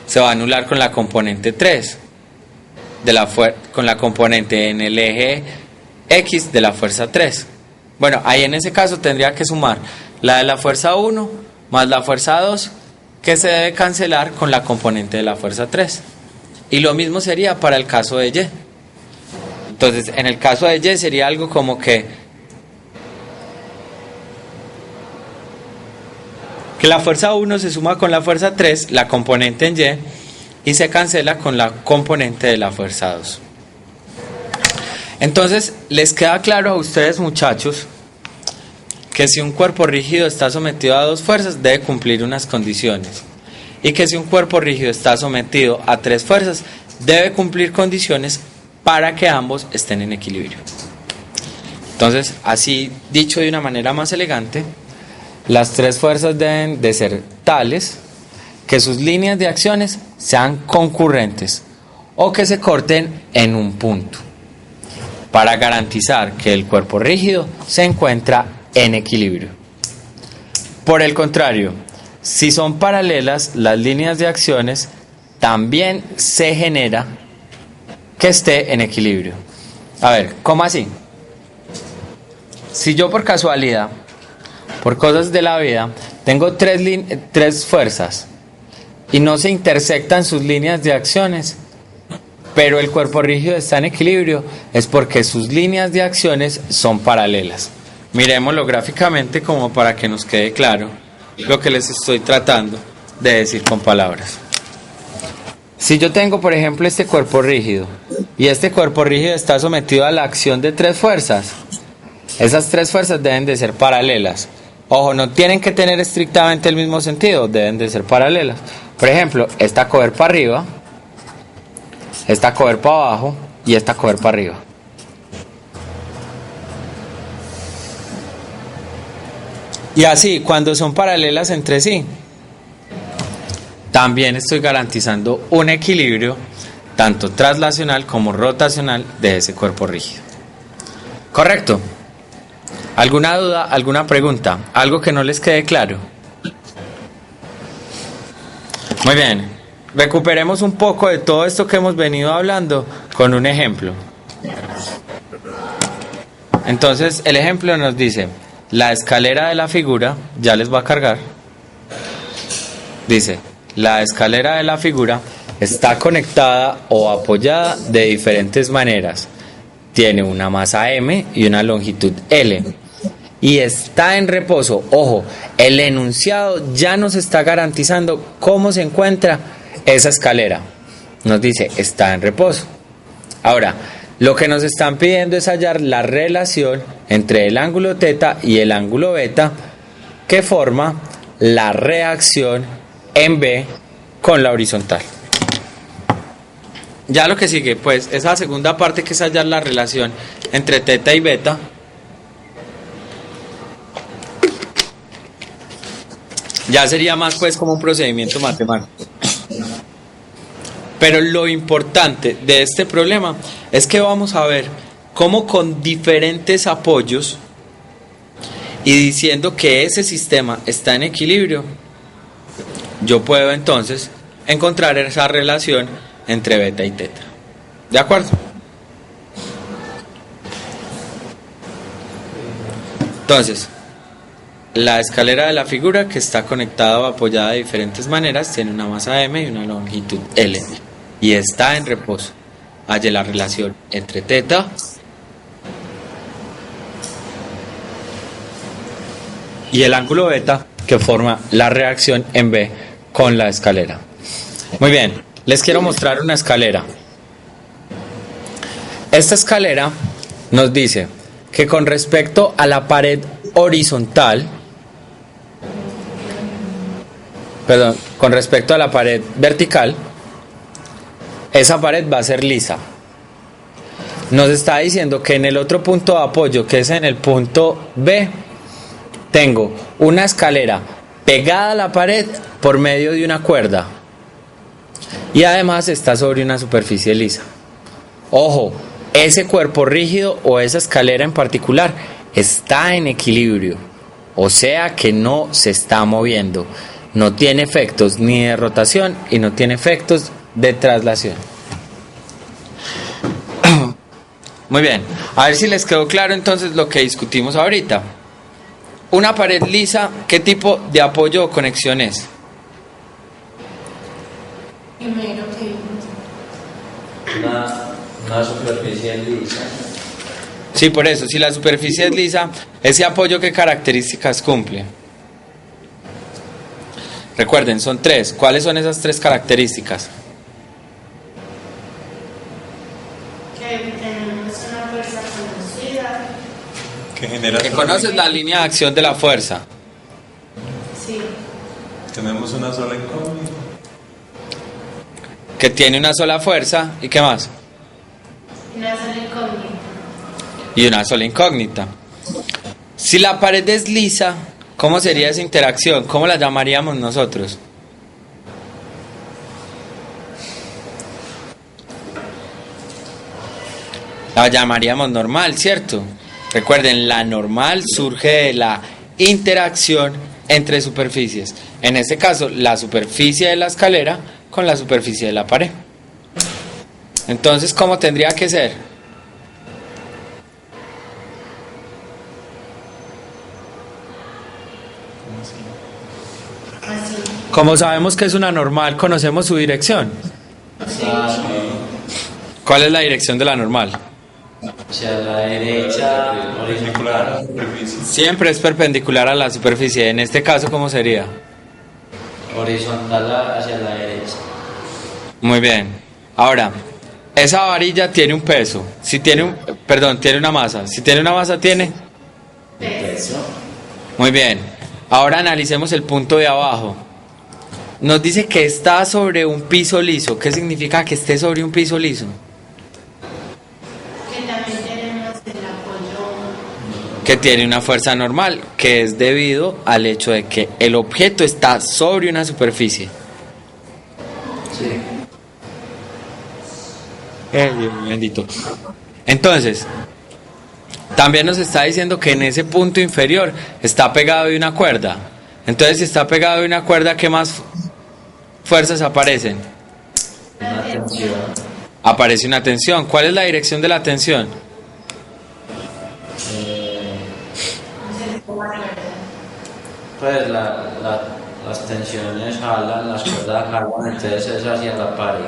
Se va a anular con la componente 3, con la componente en el eje X de la fuerza 3. Bueno, ahí en ese caso tendría que sumar la de la fuerza 1 más la fuerza 2, que se debe cancelar con la componente de la fuerza 3. Y lo mismo sería para el caso de Y. Entonces, en el caso de Y sería algo como que la fuerza 1 se suma con la fuerza 3, la componente en Y, y se cancela con la componente de la fuerza 2. Entonces, ¿les queda claro a ustedes, muchachos, que si un cuerpo rígido está sometido a dos fuerzas, debe cumplir unas condiciones? Y que si un cuerpo rígido está sometido a tres fuerzas, debe cumplir condiciones para que ambos estén en equilibrio. Entonces, así dicho de una manera más elegante, las tres fuerzas deben de ser tales que sus líneas de acciones sean concurrentes o que se corten en un punto, para garantizar que el cuerpo rígido se encuentra en equilibrio. Por el contrario, si son paralelas las líneas de acciones, también se genera que esté en equilibrio. A ver, ¿cómo así? Si yo por casualidad, por cosas de la vida, tengo tres fuerzas y no se intersectan sus líneas de acciones, pero el cuerpo rígido está en equilibrio, es porque sus líneas de acciones son paralelas. Miremoslo gráficamente como para que nos quede claro lo que les estoy tratando de decir con palabras. Si yo tengo, por ejemplo, este cuerpo rígido y este cuerpo rígido está sometido a la acción de tres fuerzas, esas tres fuerzas deben de ser paralelas. Ojo, no tienen que tener estrictamente el mismo sentido, deben de ser paralelas. Por ejemplo, esta coger para arriba, esta coger para abajo y esta coger para arriba. Y así, cuando son paralelas entre sí, también estoy garantizando un equilibrio tanto traslacional como rotacional de ese cuerpo rígido. ¿Correcto? ¿Alguna duda, alguna pregunta? ¿Algo que no les quede claro? Muy bien. Recuperemos un poco de todo esto que hemos venido hablando con un ejemplo. Entonces, el ejemplo nos dice, la escalera de la figura, ya les va a cargar, dice, la escalera de la figura está conectada o apoyada de diferentes maneras. Tiene una masa M y una longitud L. Y está en reposo. Ojo, el enunciado ya nos está garantizando cómo se encuentra esa escalera. Nos dice, está en reposo. Ahora, lo que nos están pidiendo es hallar la relación entre el ángulo θ y el ángulo β que forma la reacción en B con la horizontal. Ya lo que sigue, pues, esa segunda parte que es hallar la relación entre θ y β. Ya sería más pues como un procedimiento matemático. Pero lo importante de este problema es que vamos a ver cómo con diferentes apoyos y diciendo que ese sistema está en equilibrio, yo puedo entonces encontrar esa relación entre beta y teta. ¿De acuerdo? Entonces, la escalera de la figura, que está conectada o apoyada de diferentes maneras, tiene una masa M y una longitud L y está en reposo. Halle la relación entre θ y el ángulo beta que forma la reacción en B con la escalera. Muy bien, les quiero mostrar una escalera. Esta escalera nos dice que con respecto a la pared horizontal, con respecto a la pared vertical, esa pared va a ser lisa. Nos está diciendo que en el otro punto de apoyo, que es en el punto B, tengo una escalera pegada a la pared por medio de una cuerda y además está sobre una superficie lisa. Ojo, ese cuerpo rígido o esa escalera en particular está en equilibrio, o sea que no se está moviendo, no tiene efectos ni de rotación y no tiene efectos de traslación. Muy bien, a ver si les quedó claro entonces lo que discutimos ahorita. Una pared lisa, ¿qué tipo de apoyo o conexión es? Primero que Una superficie lisa. Sí, por eso, si la superficie es lisa, ese apoyo, ¿qué características cumple? Recuerden, son tres. ¿Cuáles son esas tres características? que tenemos una fuerza conocida. Que genera. Que conoces la línea de acción de la fuerza. Sí. Tenemos una sola incógnita. Que tiene una sola fuerza. ¿Y qué más? Una sola incógnita. Y una sola incógnita. Si la pared es lisa, ¿cómo sería esa interacción? ¿Cómo la llamaríamos nosotros? La llamaríamos normal, ¿cierto? Recuerden, la normal surge de la interacción entre superficies. En este caso, la superficie de la escalera con la superficie de la pared. Entonces, ¿cómo tendría que ser? Así. Como sabemos que es una normal, conocemos su dirección. ¿Cuál es la dirección de la normal? Hacia la derecha, Perpendicular a la horizontal. superficie. Siempre es perpendicular a la superficie. En este caso, ¿cómo sería? Horizontal hacia la derecha. Muy bien. Ahora, esa varilla tiene un peso. Si tiene un, perdón, tiene una masa. Si tiene una masa, tiene. Muy bien. Ahora analicemos el punto de abajo. Nos dice que está sobre un piso liso. ¿Qué significa que esté sobre un piso liso? Que también tenemos el apoyo. Que tiene una fuerza normal, que es debido al hecho de que el objeto está sobre una superficie. Sí. Dios bendito. Entonces, también nos está diciendo que en ese punto inferior está pegado de una cuerda. Entonces, si está pegado de una cuerda, ¿qué más fuerzas aparecen? Una tensión. Aparece una tensión. ¿Cuál es la dirección de la tensión? Pues las tensiones jalan, las cuerdas jalan, entonces es hacia la pared.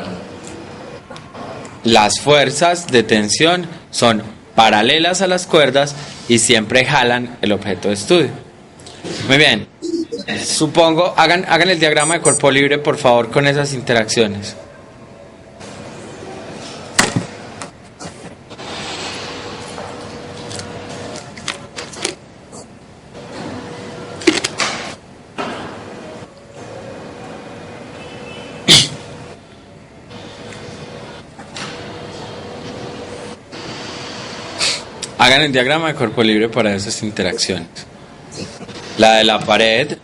Las fuerzas de tensión son paralelas a las cuerdas y siempre jalan el objeto de estudio. Muy bien. Supongo, hagan el diagrama de cuerpo libre, por favor, con esas interacciones. Hagan el diagrama de cuerpo libre para esas interacciones. La de la pared,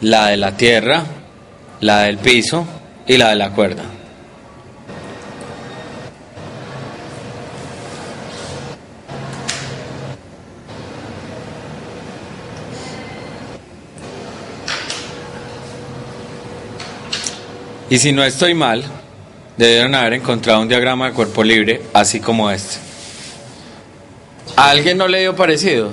la de la tierra, la del piso y la de la cuerda. Y si no estoy mal, debieron haber encontrado un diagrama de cuerpo libre así como este. ¿A alguien no le dio parecido?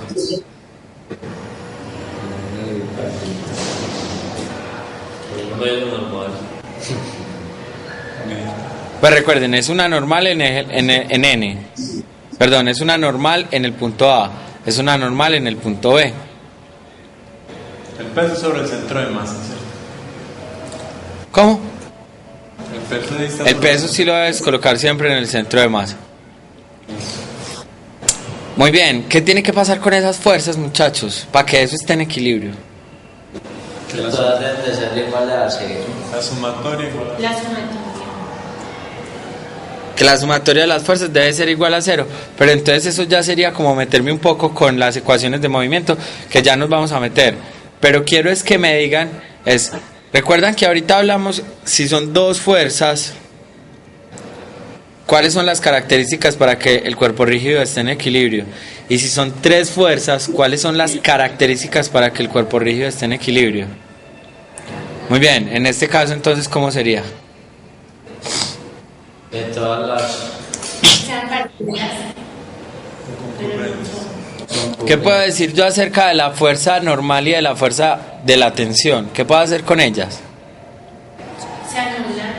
Pues recuerden, es una normal en N. Perdón, es una normal en el punto A. Es una normal en el punto B. El peso sobre el centro de masa, ¿cierto? ¿Cómo? El peso sí lo debes colocar siempre en el centro de masa. Muy bien, ¿qué tiene que pasar con esas fuerzas, muchachos? Para que eso esté en equilibrio. Que todas deben de ser iguales a cero. La sumatoria igual a La sumatoria. Que la sumatoria de las fuerzas debe ser igual a cero. Pero entonces eso ya sería como meterme un poco con las ecuaciones de movimiento, que ya nos vamos a meter. Pero quiero es que me digan, recuerdan que ahorita hablamos, si son dos fuerzas, ¿cuáles son las características para que el cuerpo rígido esté en equilibrio? Y si son tres fuerzas, ¿cuáles son las características para que el cuerpo rígido esté en equilibrio? Muy bien, en este caso entonces, ¿cómo sería? De todas las... Sean partículas. ¿Qué puedo decir yo acerca de la fuerza normal y de la fuerza de la tensión? ¿Qué puedo hacer con ellas? Se anulan.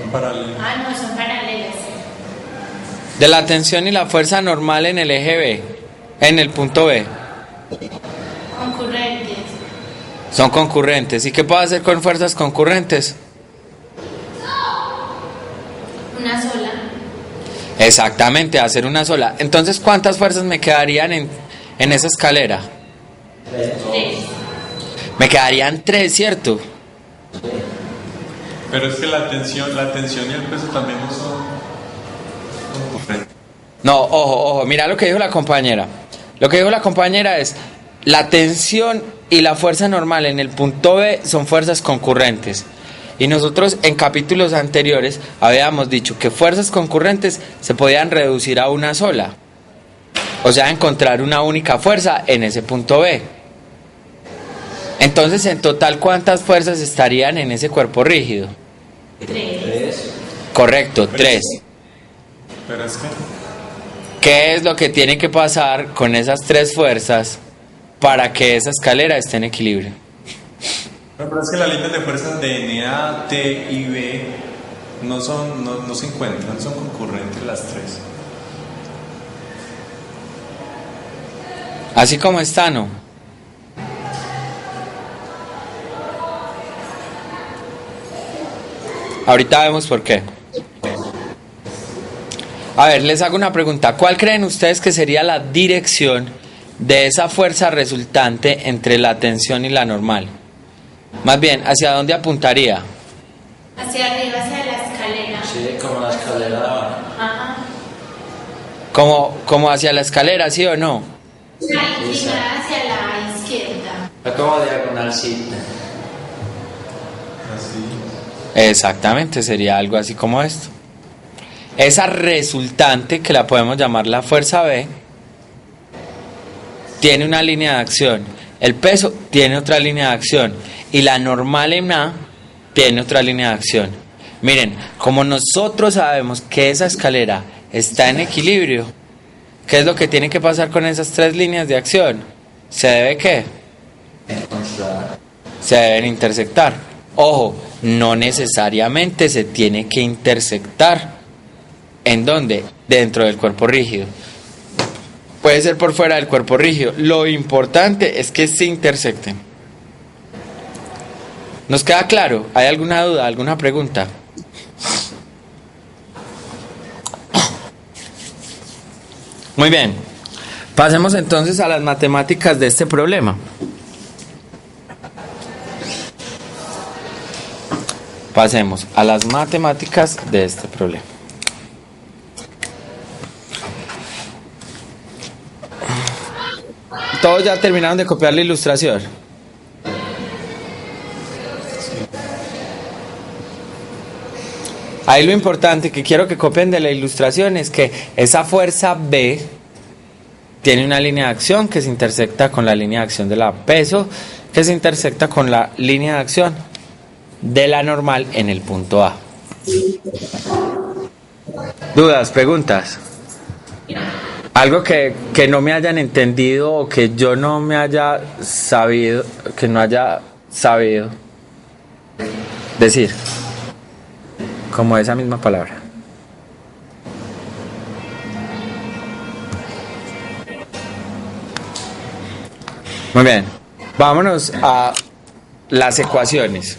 son paralelas. Ah, no, son paralelas. De la tensión y la fuerza normal en el eje B, en el punto B. Concurrentes. Son concurrentes. ¿Y qué puedo hacer con fuerzas concurrentes? Una sola. Exactamente, hacer una sola. Entonces, ¿cuántas fuerzas me quedarían en esa escalera? 3. Me quedarían 3, ¿cierto? Pero es que la tensión y el peso también no son concurrentes. No, ojo, mira lo que dijo la compañera. Lo que dijo la compañera es, la tensión y la fuerza normal en el punto B son fuerzas concurrentes. Y nosotros en capítulos anteriores habíamos dicho que fuerzas concurrentes se podían reducir a una sola. O sea, encontrar una única fuerza en ese punto B. Entonces, en total, ¿cuántas fuerzas estarían en ese cuerpo rígido? 3. Correcto, 3. Pero es que ¿Qué es lo que tiene que pasar con esas 3 fuerzas para que esa escalera esté en equilibrio? pero es que las líneas de fuerzas de NA, T y B no se encuentran, son concurrentes las tres. Así como está, ¿no? Ahorita vemos por qué. A ver, les hago una pregunta. ¿Cuál creen ustedes que sería la dirección de esa fuerza resultante entre la tensión y la normal? Más bien, ¿hacia dónde apuntaría? Hacia arriba, hacia la escalera. Sí, como la escalera de abajo. Ajá. Como hacia la escalera, ¿sí o no? La inclinada hacia la izquierda. Es como diagonalcita. Así. Exactamente, sería algo así como esto. Esa resultante, que la podemos llamar la fuerza B, tiene una línea de acción. El peso tiene otra línea de acción. Y la normal en A tiene otra línea de acción. Miren, como nosotros sabemos que esa escalera está en equilibrio, ¿qué es lo que tiene que pasar con esas tres líneas de acción? ¿Se debe qué? Se deben intersectar. Ojo, no necesariamente se tiene que intersectar. ¿En dónde? Dentro del cuerpo rígido. Puede ser por fuera del cuerpo rígido. Lo importante es que se intersecten. ¿Nos queda claro? ¿Hay alguna duda, alguna pregunta? Muy bien. Pasemos entonces a las matemáticas de este problema. Pasemos a las matemáticas de este problema. ¿Todos ya terminaron de copiar la ilustración? Ahí lo importante que quiero que copien de la ilustración es que esa fuerza B tiene una línea de acción que se intersecta con la línea de acción de la peso, que se intersecta con la línea de acción de la normal en el punto A. ¿Dudas? ¿Preguntas? Algo que no me hayan entendido o que yo no me haya sabido, que no haya sabido decir, como esa misma palabra. Muy bien, vámonos a las ecuaciones.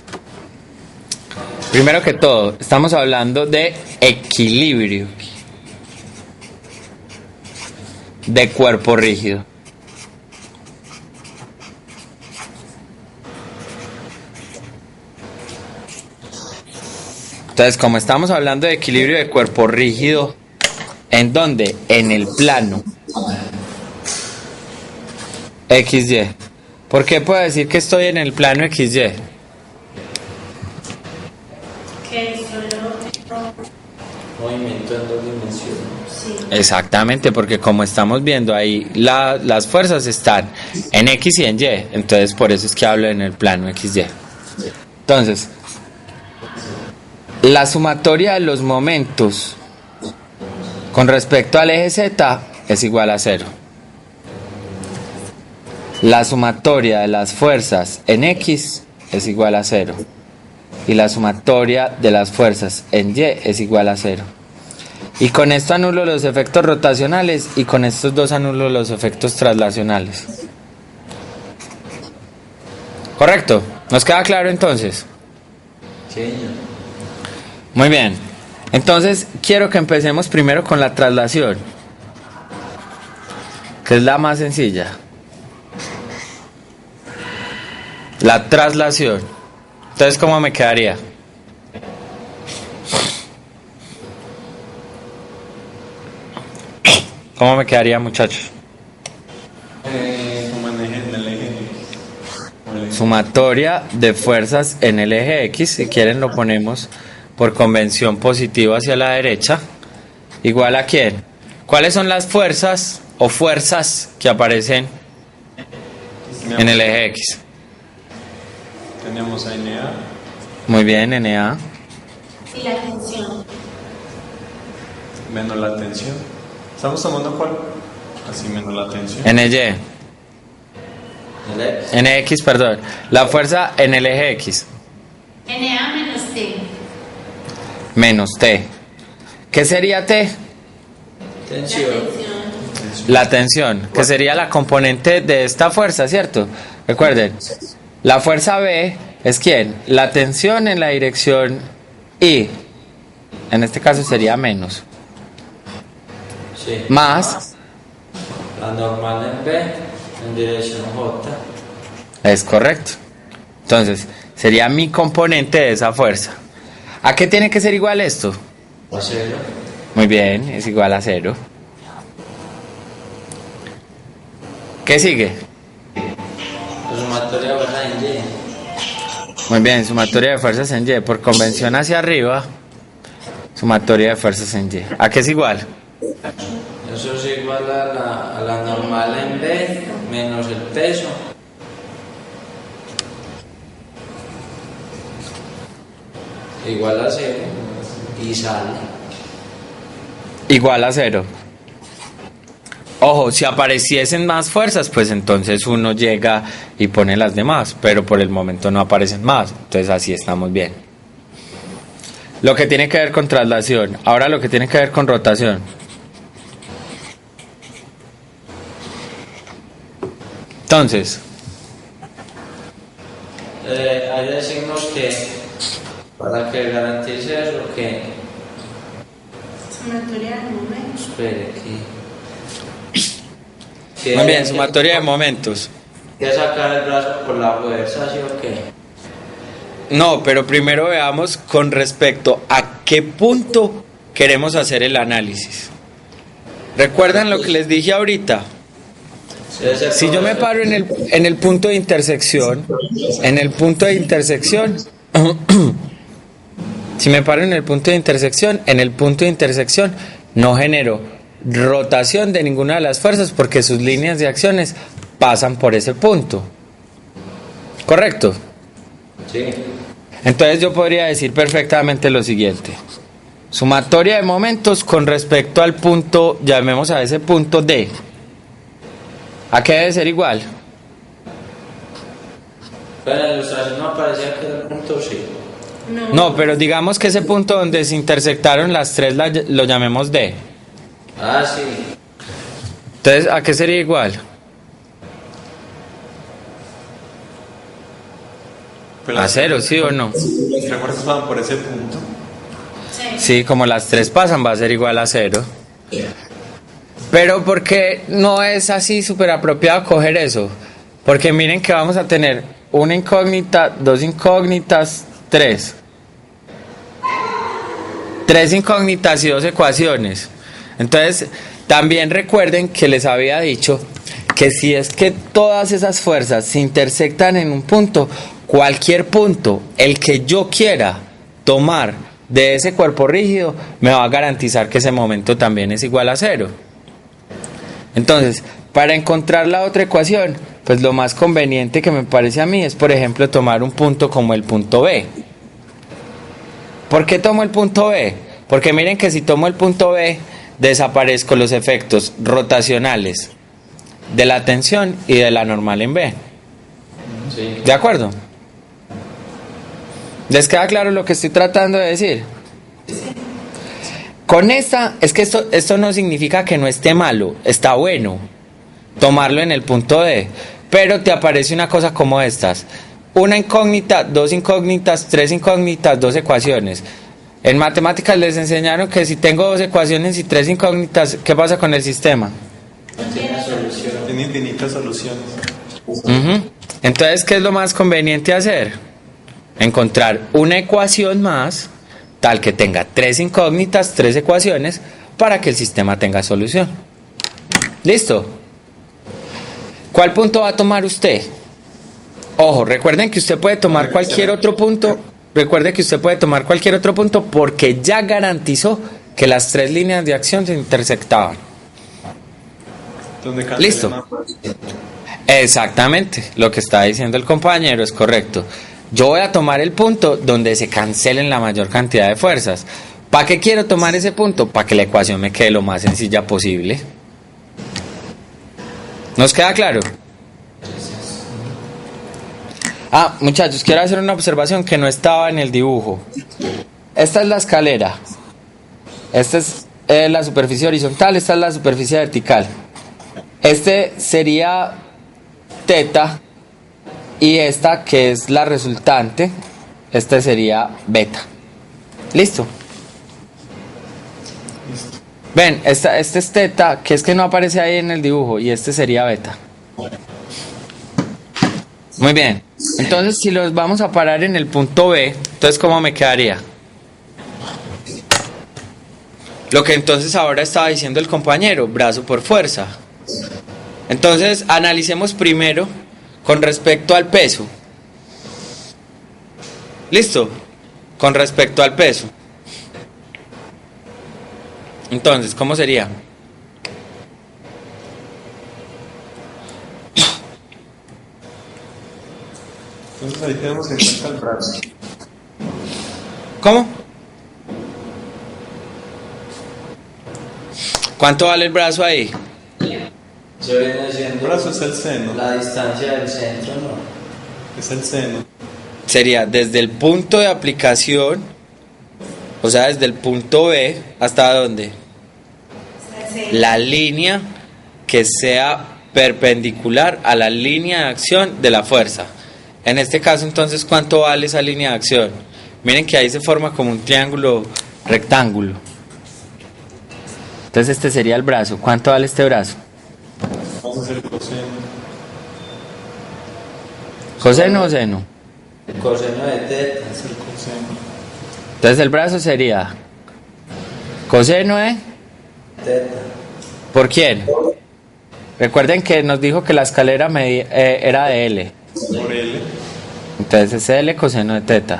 Primero que todo, estamos hablando de equilibrio de cuerpo rígido. Entonces, como estamos hablando de equilibrio de cuerpo rígido, ¿en dónde? En el plano XY. ¿Por qué puedo decir que estoy en el plano XY? Que solo Movimiento en dos dimensiones. sí. Exactamente, porque como estamos viendo ahí, las fuerzas están en X y en Y. Entonces, por eso es que hablo en el plano XY. Entonces, la sumatoria de los momentos con respecto al eje Z es igual a 0. La sumatoria de las fuerzas en X es igual a 0. Y la sumatoria de las fuerzas en Y es igual a 0. Y con esto anulo los efectos rotacionales y con estos dos anulo los efectos traslacionales. ¿Correcto? ¿Nos queda claro entonces? Sí. Muy bien. Entonces quiero que empecemos primero con la traslación, que es la más sencilla. La traslación. Entonces, ¿cómo me quedaría? ¿Cómo me quedaría, muchachos? Como en el eje. Sumatoria de fuerzas en el eje X, si quieren lo ponemos por convención positiva hacia la derecha, igual a ¿quién? ¿Cuáles son las fuerzas o fuerzas que aparecen en el eje X? Tenemos a NA, Muy bien, NA. Y la tensión. menos la tensión. ¿Estamos tomando cuál? Así menos la tensión. NY. NX, perdón. La fuerza en el eje X. NA menos T. Menos T. ¿Qué sería T? La Tensión. tensión. La tensión, que sería la componente de esta fuerza, ¿cierto? Recuerden, la fuerza B es ¿quién? La tensión en la dirección Y. En este caso sería menos. Sí. Más, La normal en B en dirección J. es correcto. Entonces, sería mi componente de esa fuerza. ¿A qué tiene que ser igual esto? A 0. Muy bien, es igual a 0. ¿Qué sigue? La sumatoria de fuerza en Y. Muy bien, sumatoria de fuerzas en Y. Por convención hacia arriba, sumatoria de fuerzas en Y. ¿A qué es igual? Eso es igual a la normal en B menos el peso. Igual a 0 y sale. Igual a 0. Ojo, si apareciesen más fuerzas, pues entonces uno llega y pone las demás, pero por el momento no aparecen más, entonces así estamos bien. Lo que tiene que ver con traslación, ahora lo que tiene que ver con rotación. Entonces, Ahí decimos que para que garantice eso que Sumatoria de momentos. espere muy bien, sumatoria de momentos. que sacar el brazo por la fuerza, ¿sí o qué? No, pero primero veamos con respecto a qué punto queremos hacer el análisis. ¿Recuerdan lo que les dije ahorita? Si yo me paro en el punto de intersección, si me paro en el punto de intersección, no genero rotación de ninguna de las fuerzas porque sus líneas de acciones pasan por ese punto. ¿Correcto? Sí. Entonces yo podría decir perfectamente lo siguiente. Sumatoria de momentos con respecto al punto, llamemos a ese punto D. ¿A qué debe ser igual? Pero en la ilustración no aparecía que era el punto sí. No, pero digamos que ese punto donde se intersectaron las tres lo llamemos D. Ah, sí. Entonces, ¿a qué sería igual? Pero A 0, ¿sí o no? Las tres fuerzas van por ese punto. Sí, como las tres pasan va a ser igual a 0. Pero porque no es así súper apropiado coger eso. Porque miren que vamos a tener una incógnita, dos incógnitas, tres. Tres incógnitas y dos ecuaciones. Entonces, también recuerden que les había dicho que si es que todas esas fuerzas se intersectan en un punto, cualquier punto, el que yo quiera tomar de ese cuerpo rígido, me va a garantizar que ese momento también es igual a 0. Entonces, para encontrar la otra ecuación, pues lo más conveniente que me parece a mí es, por ejemplo, tomar un punto como el punto B. ¿Por qué tomo el punto B? Porque miren que si tomo el punto B, desaparezco los efectos rotacionales de la tensión y de la normal en B. Sí. ¿De acuerdo? ¿Les queda claro lo que estoy tratando de decir? Con esta, es que esto no significa que no esté malo, está bueno tomarlo en el punto D, pero te aparece una cosa como estas: una incógnita, dos incógnitas, tres incógnitas, dos ecuaciones. En matemáticas les enseñaron que si tengo dos ecuaciones y tres incógnitas, ¿qué pasa con el sistema? Tiene infinitas soluciones. Entonces, ¿qué es lo más conveniente hacer? Encontrar una ecuación más, tal que tenga tres incógnitas, tres ecuaciones, para que el sistema tenga solución. ¿Listo? ¿Cuál punto va a tomar usted? Ojo, recuerden que usted puede tomar cualquier otro punto. Recuerde que usted puede tomar cualquier otro punto porque ya garantizó que las tres líneas de acción se intersectaban. Donde cancela Listo. una fuerza. Exactamente, lo que está diciendo el compañero es correcto. Yo voy a tomar el punto donde se cancelen la mayor cantidad de fuerzas. ¿Para qué quiero tomar ese punto? Para que la ecuación me quede lo más sencilla posible. ¿Nos queda claro? Ah, muchachos, quiero hacer una observación que no estaba en el dibujo. Esta es la escalera. Esta es la superficie horizontal, esta es la superficie vertical. Este sería teta y esta, que es la resultante, este sería beta. ¿Listo? Ven, este es teta, que es que no aparece ahí en el dibujo, y este sería beta. Muy bien. Entonces, si los vamos a parar en el punto B, entonces, ¿cómo me quedaría? Lo que entonces ahora estaba diciendo el compañero, brazo por fuerza. Entonces, analicemos primero con respecto al peso. ¿Listo? Con respecto al peso. Entonces, ¿cómo sería? Entonces ahí tenemos en cuenta el brazo. ¿Cómo? ¿Cuánto vale el brazo ahí? Se viene El siendo brazo es el seno. la distancia del centro, ¿no? Es el seno. Sería desde el punto de aplicación, o sea, desde el punto B hasta dónde? La línea que sea perpendicular a la línea de acción de la fuerza. En este caso, entonces, ¿cuánto vale esa línea de acción? Miren que ahí se forma como un triángulo rectángulo. Entonces este sería el brazo. ¿Cuánto vale este brazo? Vamos a hacer coseno. ¿Coseno o seno? El coseno de teta. Es el coseno. Entonces el brazo sería coseno de... Teta. ¿Por quién? Recuerden que nos dijo que la escalera era de L. Por L. Entonces es L coseno de teta.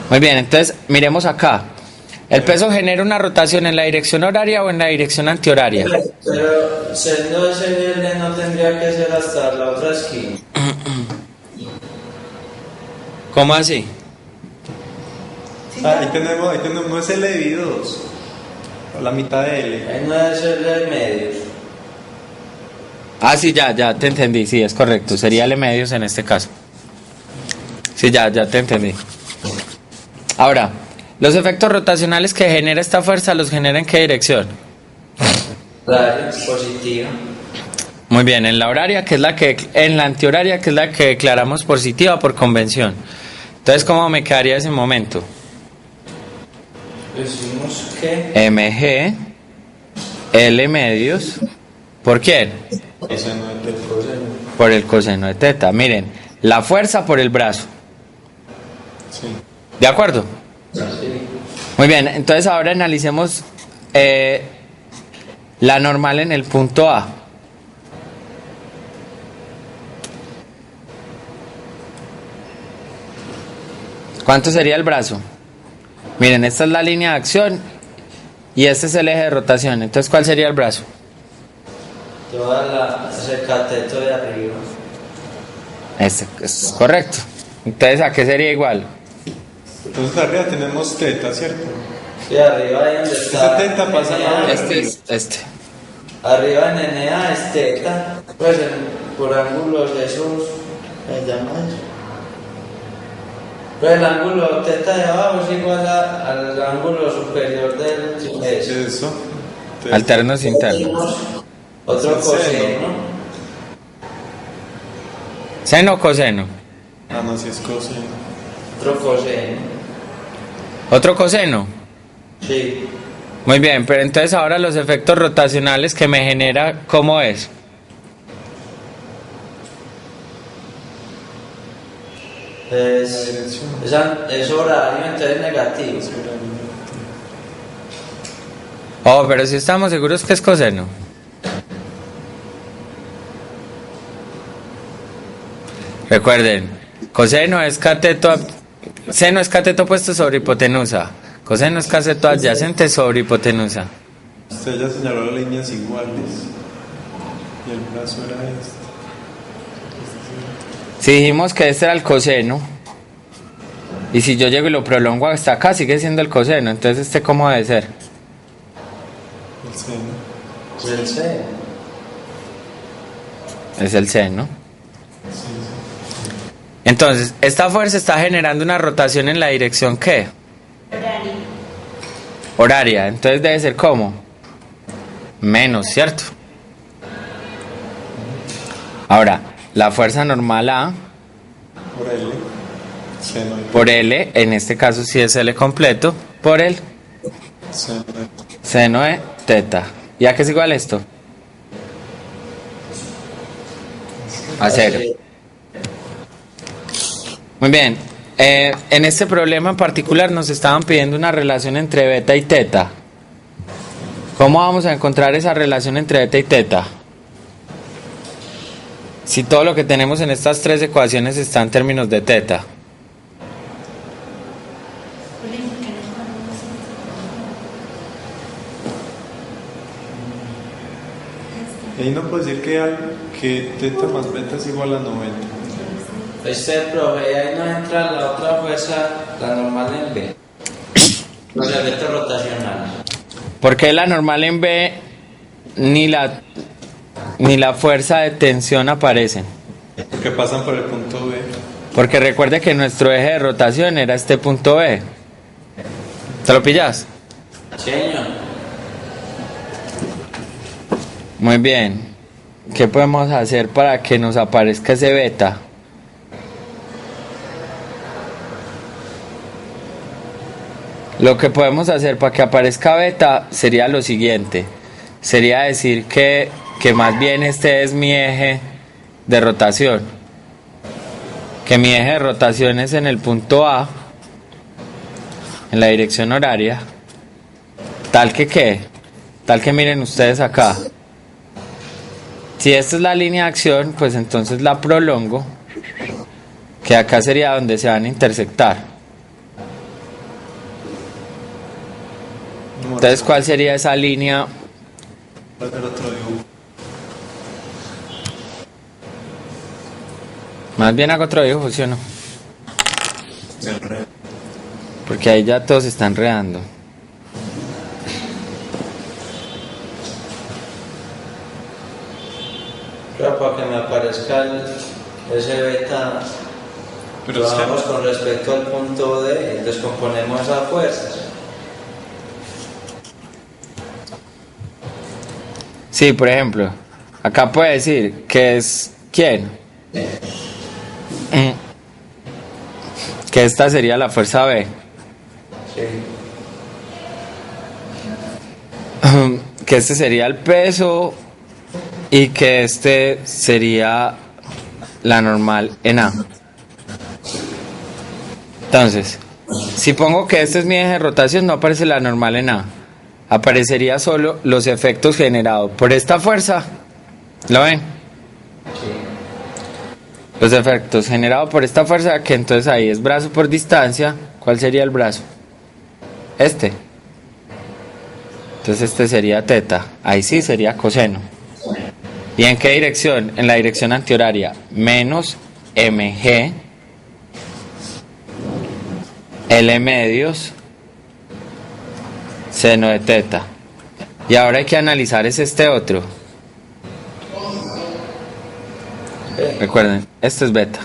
Muy bien, entonces miremos acá. ¿El peso genera una rotación en la dirección horaria o en la dirección antihoraria? Pero siendo ese viernes no tendría que ser hasta la otra esquina. ¿Cómo así? Ah, ahí tenemos L dividido 2. La mitad de L. Ahí no debe ser de medios. Ah, sí, ya te entendí, sí, es correcto. Sería L medios en este caso. Sí, ya te entendí. Ahora, los efectos rotacionales que genera esta fuerza, ¿los genera en qué dirección? Horaria, positiva. Muy bien, en la horaria, que es en la antihoraria, que es la que declaramos positiva por convención. Entonces, ¿cómo me quedaría ese momento? Decimos que mg L medios, ¿por quién? Coseno de teta. Por el coseno de teta. Miren, la fuerza por el brazo. Sí. ¿De acuerdo? sí. Muy bien, entonces ahora analicemos la normal en el punto A. ¿Cuánto sería el brazo? Miren, esta es la línea de acción y este es el eje de rotación. Entonces, ¿cuál sería el brazo? Ese cateto de arriba. Este es correcto. Entonces, ¿a qué sería igual? Entonces arriba tenemos teta, ¿cierto? Sí, arriba ahí donde está. Esa teta pasa NA. a Este es este. Arriba en NA es teta. Pues por ángulos esos. ¿Se llama eso? Pues el ángulo teta de abajo es igual al ángulo superior del eso. Eso. Alternos internos. Otro Es el seno. coseno. ¿Seno o coseno? Ah, no, si es coseno. Otro coseno. ¿Otro coseno? Sí. Muy bien, pero entonces ahora los efectos rotacionales que me genera, ¿cómo es? Es horario, entonces negativo. Oh, pero si estamos seguros que es coseno. Recuerden, coseno es cateto, seno es cateto puesto sobre hipotenusa, coseno es cateto adyacente sobre hipotenusa. Usted ya señaló las líneas iguales. Y el brazo era este. Si dijimos que este era el coseno, y si yo llego y lo prolongo hasta acá, sigue siendo el coseno, entonces este ¿cómo debe ser? El seno. Es el seno. Es el seno. Entonces, esta fuerza está generando una rotación en la dirección ¿qué? Horario. Horaria, entonces debe ser ¿cómo? Menos, ¿cierto? Ahora, la fuerza normal A Por L. Seno de por L, en este caso sí es L completo, por el seno de seno de teta. ¿Y a qué es igual esto? A cero. Muy bien. En este problema en particular nos estaban pidiendo una relación entre beta y teta. ¿Cómo vamos a encontrar esa relación entre beta y teta? Si todo lo que tenemos en estas tres ecuaciones está en términos de teta. porque no podemos Y ahí no puedo decir que teta más beta es igual a 90. Profe, ahí no entra la otra fuerza, la normal en B. Los efectos rotacionales. Porque la normal en B ni la fuerza de tensión aparecen. Porque pasan por el punto B. Porque recuerde que nuestro eje de rotación era este punto B. ¿Te lo pillas? Sí, señor. Muy bien. ¿Qué podemos hacer para que nos aparezca ese beta? Lo que podemos hacer para que aparezca beta sería lo siguiente. Sería decir que más bien este es mi eje de rotación. Que mi eje de rotación es en el punto A, en la dirección horaria. Tal que miren ustedes acá. Si esta es la línea de acción, pues entonces la prolongo, que acá sería donde se van a intersectar. Entonces, ¿cuál sería esa línea? Voy a hacer otro dibujo. Más bien hago otro dibujo, ¿sí o no? El re. Porque ahí ya todos se están enredando. Pero para que me aparezca ese beta, Pero lo es que- hagamos con respecto al punto D, descomponemos esas fuerzas. Sí, por ejemplo, acá puede decir que es ¿quién? Que esta sería la fuerza B. Sí. Que este sería el peso y que este sería la normal en A. Entonces, si pongo que este es mi eje de rotación, no aparece la normal en A. Aparecería solo los efectos generados por esta fuerza. ¿Lo ven? Los efectos generados por esta fuerza, que entonces ahí es brazo por distancia. ¿Cuál sería el brazo? Este. Entonces este sería teta. Ahí sí sería coseno. ¿Y en qué dirección? En la dirección antihoraria. Menos mg L medios seno de teta. Y ahora hay que analizar es este otro. Recuerden, esto es beta.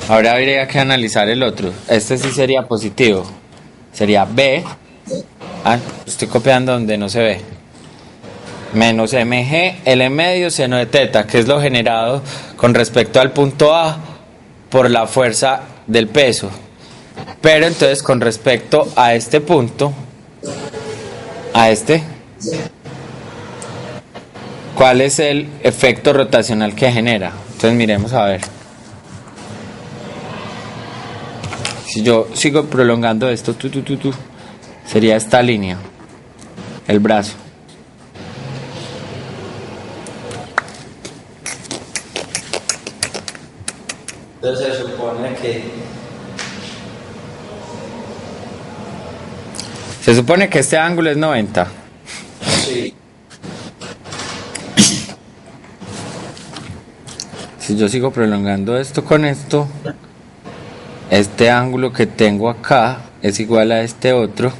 Ahora habría que analizar el otro. Este sí sería positivo. Sería B. Ah, estoy copiando donde no se ve. Menos mg L medio seno de teta, que es lo generado con respecto al punto A por la fuerza del peso. Pero entonces con respecto a este punto, a este, ¿cuál es el efecto rotacional que genera? Entonces miremos a ver. Si yo sigo prolongando esto, sería esta línea, el brazo. Entonces se supone que este ángulo es 90. sí. Si yo sigo prolongando esto con esto, este ángulo que tengo acá es igual a este otro,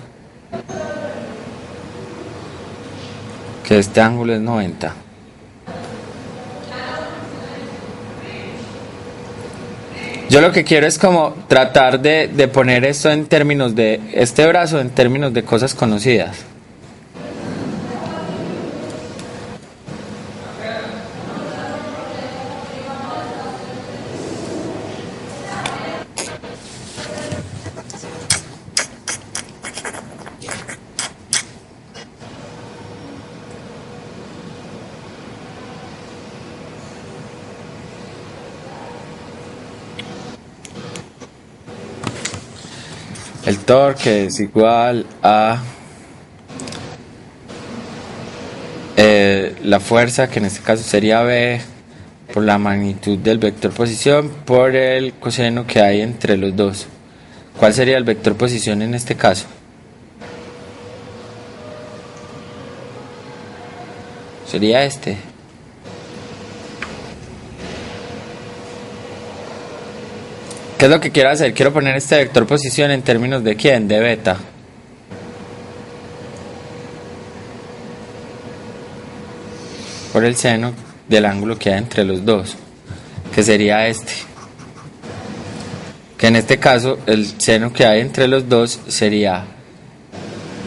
que este ángulo es 90. Yo lo que quiero es como tratar de poner esto en términos de este brazo, en términos de cosas conocidas. El torque es igual a la fuerza, que en este caso sería B, por la magnitud del vector posición por el coseno que hay entre los dos. ¿Cuál sería el vector posición en este caso? Sería este. ¿Qué es lo que quiero hacer? Quiero poner este vector posición en términos de ¿quién? De beta. Por el seno del ángulo que hay entre los dos, que sería este. Que en este caso el seno que hay entre los dos sería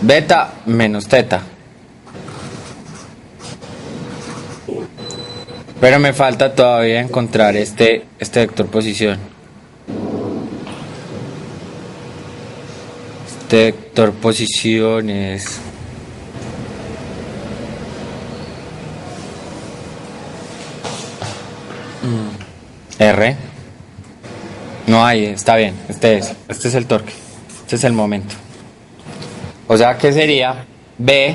beta menos teta. Pero me falta todavía encontrar este vector posición. Este vector posición es R. No hay, está bien, este es el torque, este es el momento. O sea que sería B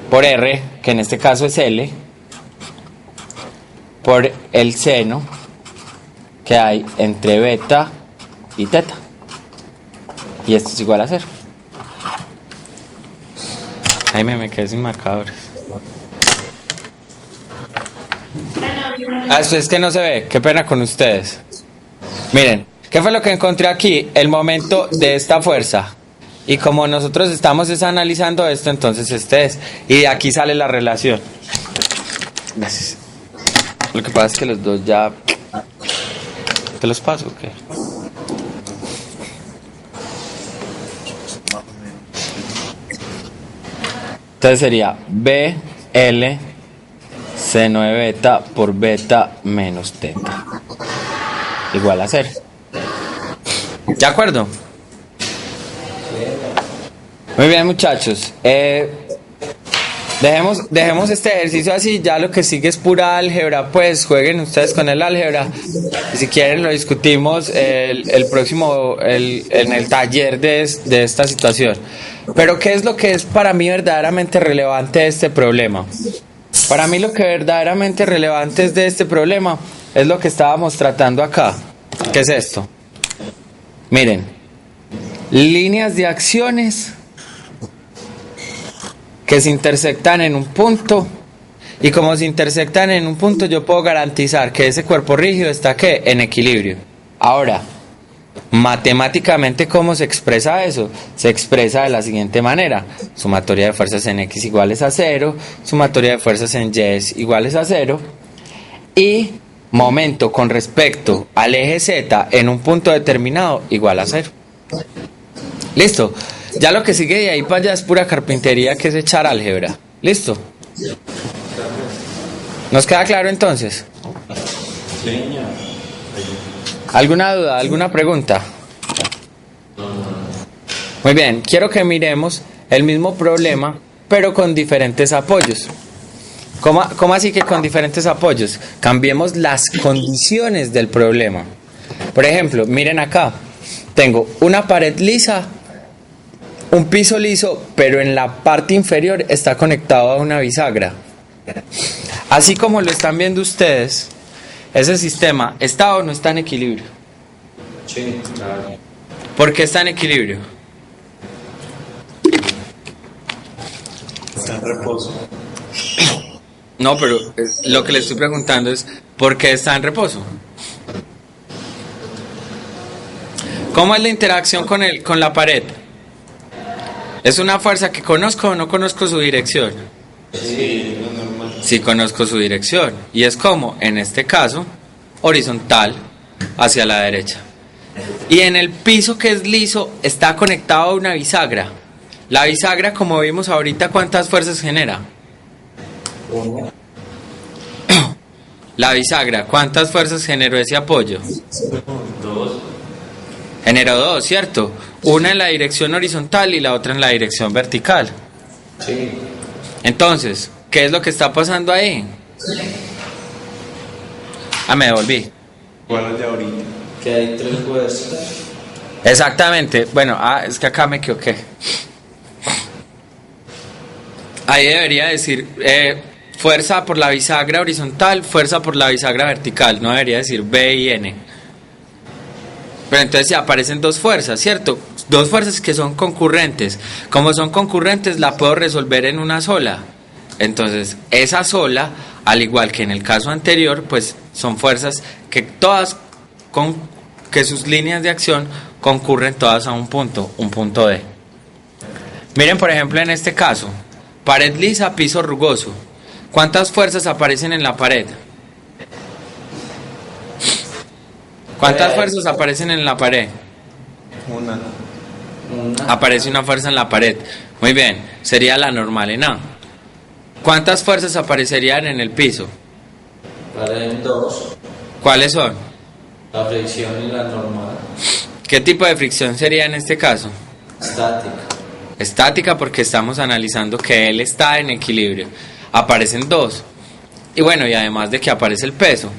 por R, que en este caso es L, por el seno que hay entre beta y teta. Y esto es igual a 0. Ahí me quedé sin marcadores. Esto es que no se ve, qué pena con ustedes. Miren, ¿qué fue lo que encontré aquí? El momento de esta fuerza. Y como nosotros estamos analizando esto, entonces este es. Y de aquí sale la relación. Gracias. Lo que pasa es que los dos ya... ¿Te los paso o qué? Entonces sería BL seno de beta por beta menos teta igual a 0. ¿De acuerdo? Muy bien, muchachos. Dejemos este ejercicio así. Ya lo que sigue es pura álgebra. Pues jueguen ustedes con el álgebra. Y si quieren lo discutimos el próximo en el taller de esta situación. Pero ¿qué es lo que es para mí verdaderamente relevante de este problema? Para mí lo que verdaderamente relevante es de este problema es lo que estábamos tratando acá. ¿Qué es esto? Miren, líneas de acciones que se intersectan en un punto, y como se intersectan en un punto yo puedo garantizar que ese cuerpo rígido está ¿qué? En equilibrio. Ahora, matemáticamente, ¿cómo se expresa eso? Se expresa de la siguiente manera: sumatoria de fuerzas en X iguales a 0, sumatoria de fuerzas en Y iguales a 0, y momento con respecto al eje Z en un punto determinado igual a 0. ¿Listo? Ya lo que sigue de ahí para allá es pura carpintería, que es echar álgebra. ¿Listo? ¿Nos queda claro entonces? ¿Alguna duda? ¿Alguna pregunta? Muy bien, quiero que miremos el mismo problema, pero con diferentes apoyos. ¿Cómo así que con diferentes apoyos? Cambiemos las condiciones del problema. Por ejemplo, miren acá. Tengo una pared lisa, un piso liso, pero en la parte inferior está conectado a una bisagra. Así como lo están viendo ustedes, ese sistema ¿está o no está en equilibrio? Sí, claro. ¿Por qué está en equilibrio? Está en reposo. No, pero lo que le estoy preguntando es ¿por qué está en reposo? ¿Cómo es la interacción con la pared? ¿Es una fuerza que conozco o no conozco su dirección? Sí, lo normal. Sí conozco su dirección. Y es como, en este caso, horizontal hacia la derecha. Y en el piso que es liso está conectado a una bisagra. La bisagra, como vimos ahorita, ¿cuántas fuerzas genera? La bisagra, ¿cuántas fuerzas generó ese apoyo? Generó 2, ¿cierto? Una en la dirección horizontal y la otra en la dirección vertical. Sí. Entonces, ¿qué es lo que está pasando ahí? Me devolví. Igual al de ahorita. Que hay 3 fuerzas. Exactamente. Bueno, es que acá me equivoqué. Ahí debería decir fuerza por la bisagra horizontal, fuerza por la bisagra vertical, no debería decir B y N. Pero entonces ya aparecen dos fuerzas, ¿cierto? Dos fuerzas que son concurrentes. Como son concurrentes, la puedo resolver en una sola. Entonces, esa sola, al igual que en el caso anterior, pues son fuerzas que todas, que sus líneas de acción concurren todas a un punto D. Miren, por ejemplo, en este caso, pared lisa, piso rugoso. ¿Cuántas fuerzas aparecen en la pared? ¿Cuántas fuerzas aparecen en la pared? Una. Aparece una fuerza en la pared. Muy bien, sería la normal en A. ¿Cuántas fuerzas aparecerían en el piso? Parecen dos. ¿Cuáles son? La fricción y la normal. ¿Qué tipo de fricción sería en este caso? Estática. Estática, porque estamos analizando que él está en equilibrio. Aparecen dos. Y bueno, y además de que aparece el peso.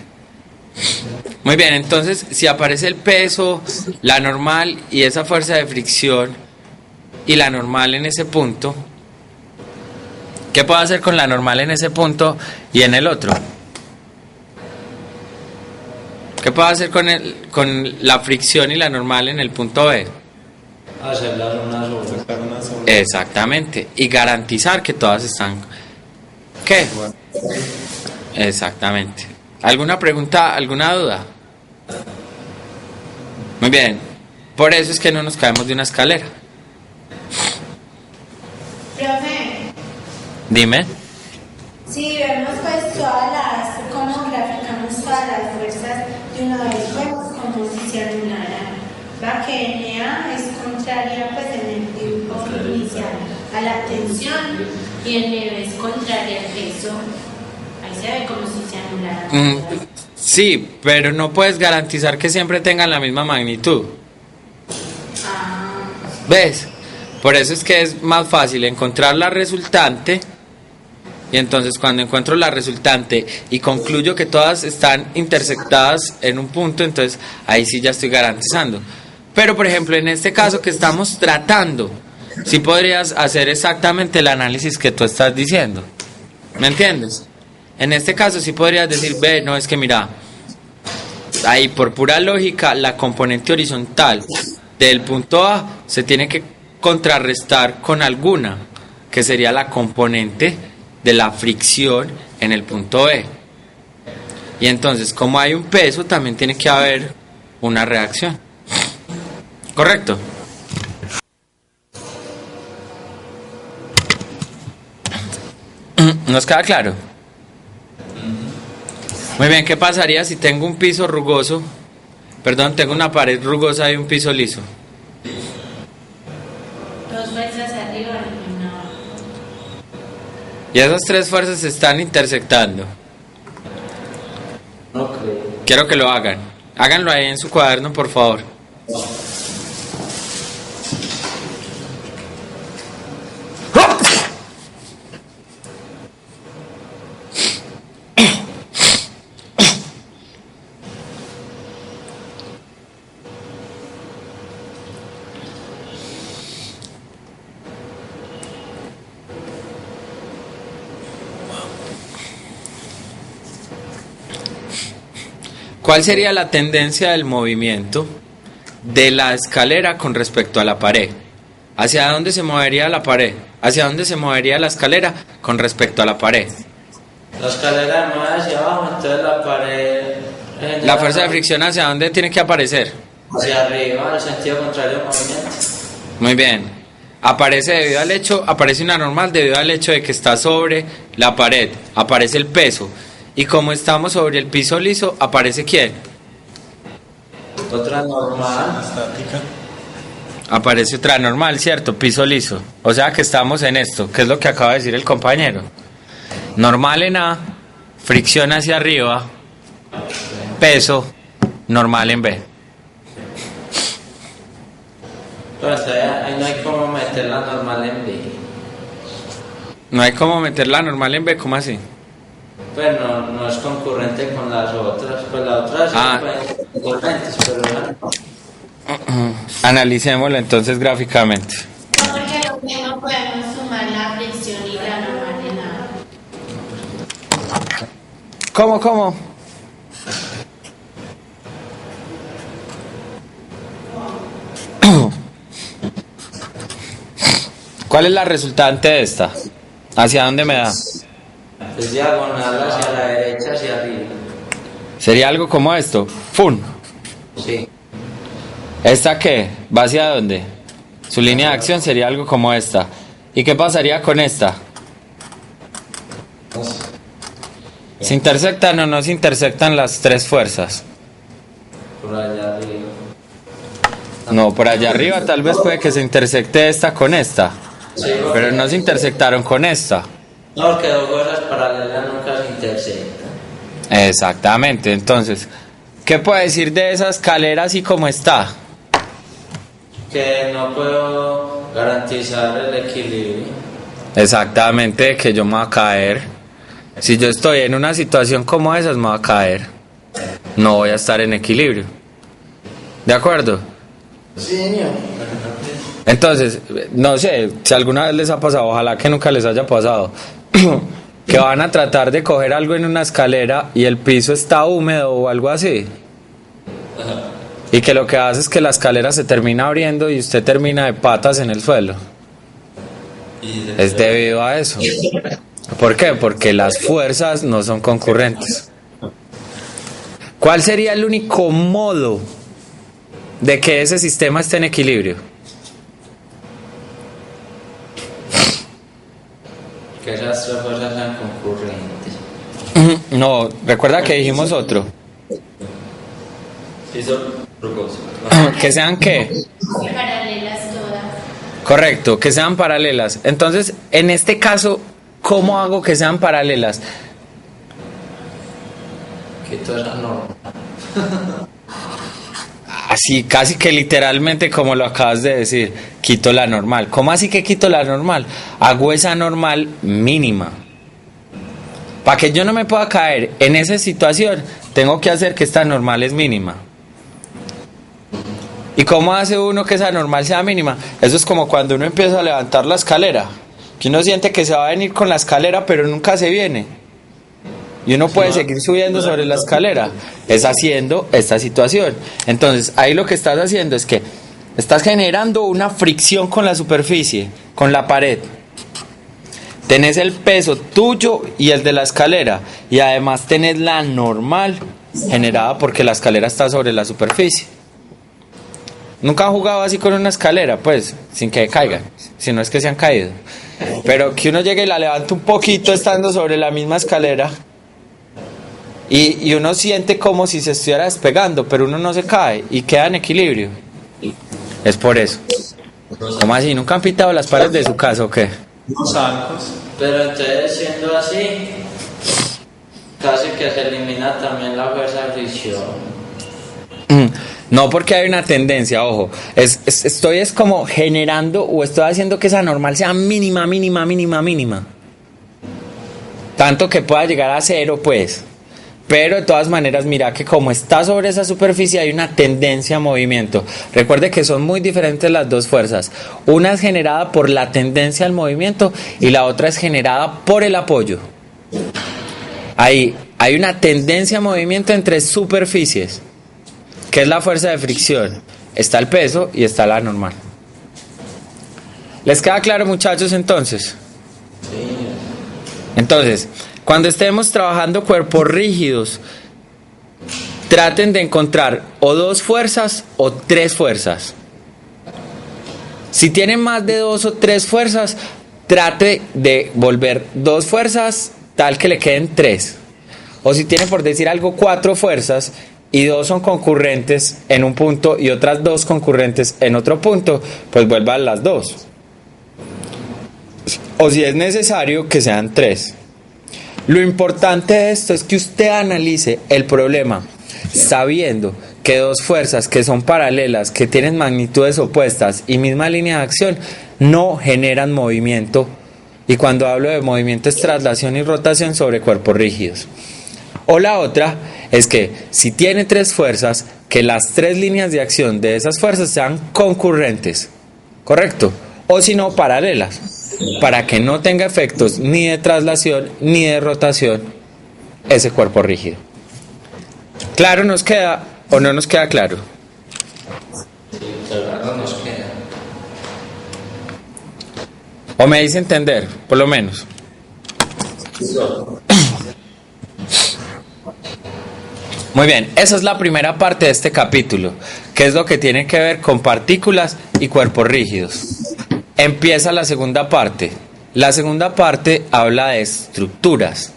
Muy bien, entonces si aparece el peso, la normal y esa fuerza de fricción y la normal en ese punto, ¿qué puedo hacer con la normal en ese punto y en el otro? ¿Qué puedo hacer con la fricción y la normal en el punto B? Hacerlas una sola. Sacar una sola. Exactamente, y garantizar que todas están... ¿Qué? Exactamente. ¿Alguna pregunta, alguna duda? Muy bien, por eso es que no nos caemos de una escalera. Profe, Dime. si vemos pues como graficamos todas las fuerzas de uno de los juegos como si se anularan, va que NA es contraria pues en el tiempo inicial a la tensión y el NB es contraria al peso. Ahí se ve como si se anularan. Sí, pero no puedes garantizar que siempre tengan la misma magnitud. ¿Ves? Por eso es que es más fácil encontrar la resultante. Y entonces cuando encuentro la resultante y concluyo que todas están intersectadas en un punto, entonces ahí sí ya estoy garantizando. Pero por ejemplo en este caso que estamos tratando, sí podrías hacer exactamente el análisis que tú estás diciendo. ¿Me entiendes? En este caso sí podrías decir, ve, no, es que mira, ahí por pura lógica la componente horizontal del punto A se tiene que contrarrestar con alguna, que sería la componente de la fricción en el punto B. Y entonces, como hay un peso, también tiene que haber una reacción. ¿Correcto? ¿Nos queda claro? Muy bien, ¿qué pasaría si tengo un piso rugoso? Perdón, tengo una pared rugosa y un piso liso. Dos fuerzas arriba y una abajo. Y esas tres fuerzas se están intersectando. No creo. Quiero que lo hagan. Háganlo ahí en su cuaderno, por favor. ¿Cuál sería la tendencia del movimiento de la escalera con respecto a la pared? ¿Hacia dónde se movería la pared? ¿Hacia dónde se movería la escalera con respecto a la pared? La escalera mueve hacia abajo, entonces la pared... La fuerza de fricción, ¿hacia dónde tiene que aparecer? Hacia arriba, en el sentido contrario al movimiento. Muy bien. Aparece una normal debido al hecho de que está sobre la pared. Aparece el peso. Y como estamos sobre el piso liso, ¿aparece quién? Otra normal. Estática. Aparece otra normal, ¿cierto? Piso liso. O sea que estamos en esto, que es lo que acaba de decir el compañero. Normal en A, fricción hacia arriba, peso, normal en B. Pero entonces ahí no hay como meter la normal en B. No hay como meter la normal en B, ¿cómo así? Pues no es concurrente con las otras. Pues las otras sí pueden ser concurrentes, pero no. Analicémoslo entonces gráficamente. No, porque lo que no podemos sumar la fricción y la normal en A. ¿Cómo? ¿Cuál es la resultante de esta? ¿Hacia dónde me da? Es diagonal hacia la derecha, hacia arriba. Sería algo como esto. ¡Fun! Sí. ¿Esta qué? ¿Va hacia dónde? Su línea de acción sería algo como esta. ¿Y qué pasaría con esta? ¿Se intersectan o no se intersectan las tres fuerzas? Por allá arriba. No, por allá arriba tal vez puede que se intersecte esta con esta. Sí, Pero no se intersectaron con esta. no, porque dos fuerzas paralelas nunca se intersectan. Exactamente, entonces, ¿qué puede decir de esa escalera así como está? Que no puedo garantizar el equilibrio. Exactamente, que yo me voy a caer. Si yo estoy en una situación como esa, me voy a caer. No voy a estar en equilibrio. ¿De acuerdo? Sí, señor. Entonces, no sé, si alguna vez les ha pasado, ojalá que nunca les haya pasado, que van a tratar de coger algo en una escalera y el piso está húmedo o algo así. Y que lo que hace es que la escalera se termina abriendo y usted termina de patas en el suelo. Es debido a eso. ¿Por qué? Porque las fuerzas no son concurrentes. ¿Cuál sería el único modo de que ese sistema esté en equilibrio? Que esas tres fuerzas sean concurrentes. No, recuerda que dijimos otro. Sí, son propósitos. ¿Que sean qué? Paralelas todas. Correcto, que sean paralelas. Entonces, en este caso, ¿cómo hago que sean paralelas? Que toda esa norma. Así, casi que literalmente como lo acabas de decir, quito la normal. ¿Cómo así que quito la normal? Hago esa normal mínima. Para que yo no me pueda caer en esa situación, tengo que hacer que esta normal es mínima. ¿Y cómo hace uno que esa normal sea mínima? Eso es como cuando uno empieza a levantar la escalera, que uno siente que se va a venir con la escalera, pero nunca se viene. Y uno puede seguir subiendo sobre la escalera. Es haciendo esta situación. Entonces, ahí lo que estás haciendo es que estás generando una fricción con la superficie, con la pared. Tenés el peso tuyo y el de la escalera. Y además tenés la normal generada porque la escalera está sobre la superficie. Nunca han jugado así con una escalera, pues, sin que caigan. Si no es que se han caído. Pero que uno llegue y la levante un poquito estando sobre la misma escalera. Y uno siente como si se estuviera despegando, pero uno no se cae y queda en equilibrio. Es por eso. ¿Cómo así? ¿Nunca han pintado las paredes de su casa o qué? Unos zancos. Pero entonces, siendo así, casi que se elimina también la fuerza de fricción. No, porque hay una tendencia, ojo. Estoy como generando o estoy haciendo que esa normal sea mínima. Tanto que pueda llegar a cero, pues. Pero de todas maneras, mira que como está sobre esa superficie hay una tendencia a movimiento. Recuerde que son muy diferentes las dos fuerzas. Una es generada por la tendencia al movimiento y la otra es generada por el apoyo. Ahí hay una tendencia a movimiento entre superficies. ¿Qué es la fuerza de fricción? Está el peso y está la normal. ¿Les queda claro, muchachos, entonces? Sí. Entonces, cuando estemos trabajando cuerpos rígidos, traten de encontrar o dos fuerzas o tres fuerzas. Si tienen más de dos o tres fuerzas, trate de volver dos fuerzas tal que le queden tres. O si tiene, por decir algo, cuatro fuerzas y dos son concurrentes en un punto y otras dos concurrentes en otro punto, pues vuelvan las dos. O si es necesario, que sean tres. Lo importante de esto es que usted analice el problema sabiendo que dos fuerzas que son paralelas, que tienen magnitudes opuestas y misma línea de acción, no generan movimiento. Y cuando hablo de movimiento es traslación y rotación sobre cuerpos rígidos. O la otra es que si tiene tres fuerzas, que las tres líneas de acción de esas fuerzas sean concurrentes, ¿correcto? O si no, paralelas, para que no tenga efectos ni de traslación ni de rotación ese cuerpo rígido. ¿Claro nos queda o no nos queda claro? Claro, nos queda. ¿O me dice entender, por lo menos? Muy bien, esa es la primera parte de este capítulo, que es lo que tiene que ver con partículas y cuerpos rígidos. Empieza la segunda parte. La segunda parte habla de estructuras,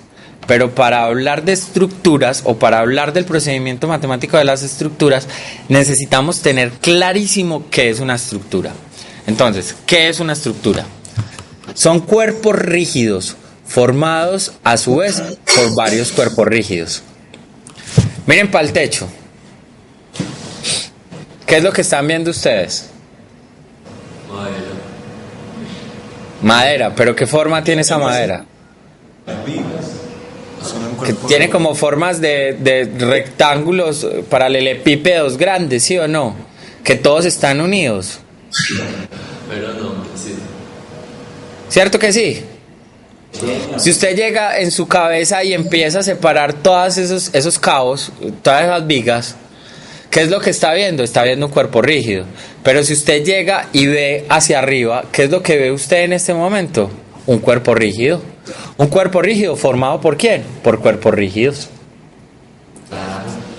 pero para hablar de estructuras o para hablar del procedimiento matemático de las estructuras, necesitamos tener clarísimo qué es una estructura. Entonces, ¿qué es una estructura? Son cuerpos rígidos formados a su vez por varios cuerpos rígidos. Miren para el techo. ¿Qué es lo que están viendo ustedes? Madera, pero ¿qué forma tiene esa madera? Que tiene como formas de rectángulos paralelepípedos grandes, ¿sí o no? Que todos están unidos. Pero no, sí. ¿Cierto que sí? Si usted llega en su cabeza y empieza a separar todos esos cabos, todas esas vigas, ¿qué es lo que está viendo? Está viendo un cuerpo rígido. Pero si usted llega y ve hacia arriba, ¿qué es lo que ve usted en este momento? Un cuerpo rígido. Un cuerpo rígido formado ¿por quién? Por cuerpos rígidos.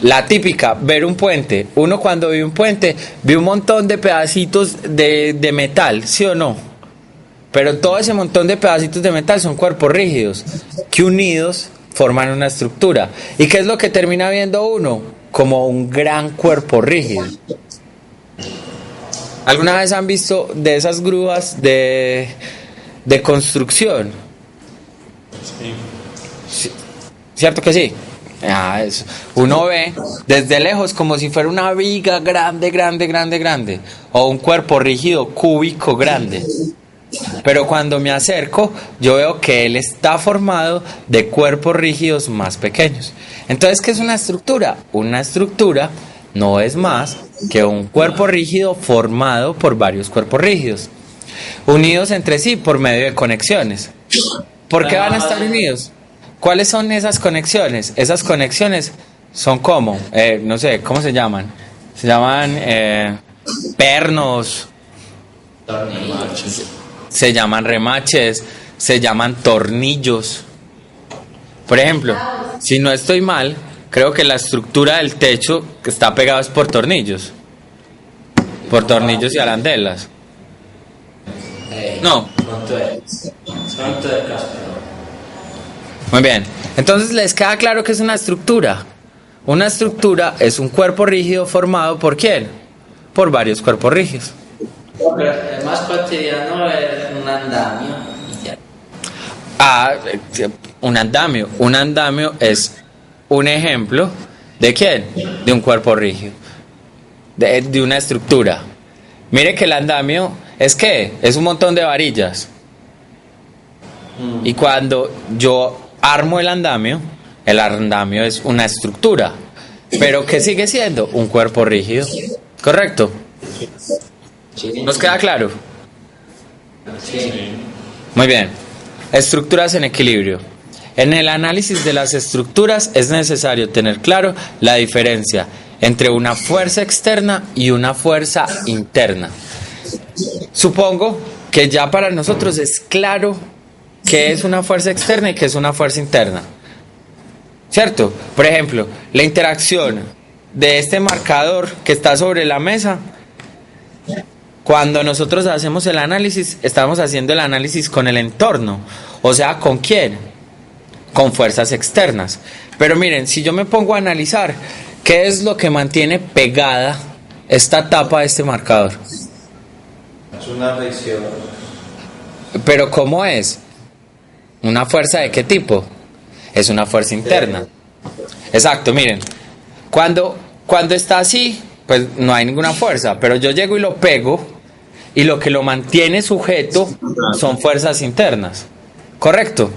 La típica, ver un puente. Uno cuando ve un puente, ve un montón de pedacitos de metal, ¿sí o no? Pero todo ese montón de pedacitos de metal son cuerpos rígidos que unidos forman una estructura. ¿Y qué es lo que termina viendo uno? Como un gran cuerpo rígido. ¿Alguna vez han visto de esas grúas de construcción? Sí. ¿Cierto que sí? Eso. Uno ve desde lejos como si fuera una viga grande, o un cuerpo rígido cúbico grande. Pero cuando me acerco, yo veo que él está formado de cuerpos rígidos más pequeños. Entonces, ¿qué es una estructura? Una estructura no es más que un cuerpo rígido formado por varios cuerpos rígidos, unidos entre sí por medio de conexiones. ¿Por qué van a estar unidos? ¿Cuáles son esas conexiones? Esas conexiones son como, no sé, ¿cómo se llaman? Se llaman pernos, se llaman remaches, se llaman tornillos. Por ejemplo, si no estoy mal, creo que la estructura del techo que está pegado es por tornillos y arandelas. No. Muy bien. Entonces, ¿les queda claro que es una estructura? Una estructura es un cuerpo rígido formado ¿por quién? Por varios cuerpos rígidos. Pero el más cotidiano es un andamio. Un andamio. Un andamio es un ejemplo ¿de quién? De un cuerpo rígido. De una estructura. Mire que el andamio es ¿qué? Es un montón de varillas. Y cuando yo armo el andamio es una estructura. Pero ¿qué sigue siendo? Un cuerpo rígido. ¿Correcto? ¿Nos queda claro? Sí. Muy bien. Estructuras en equilibrio. En el análisis de las estructuras es necesario tener claro la diferencia entre una fuerza externa y una fuerza interna. Supongo que ya para nosotros es claro qué es una fuerza externa y qué es una fuerza interna. ¿Cierto? Por ejemplo, la interacción de este marcador que está sobre la mesa. Cuando nosotros hacemos el análisis, estamos haciendo el análisis con el entorno. O sea, ¿con quién? Con fuerzas externas. Pero miren, si yo me pongo a analizar, ¿qué es lo que mantiene pegada esta tapa de este marcador? Es una fricción. ¿Pero cómo es? ¿Una fuerza de qué tipo? Es una fuerza interna. Exacto, miren. Cuando está así, pues no hay ninguna fuerza. Pero yo llego y lo pego, y lo que lo mantiene sujeto son fuerzas internas. ¿Correcto?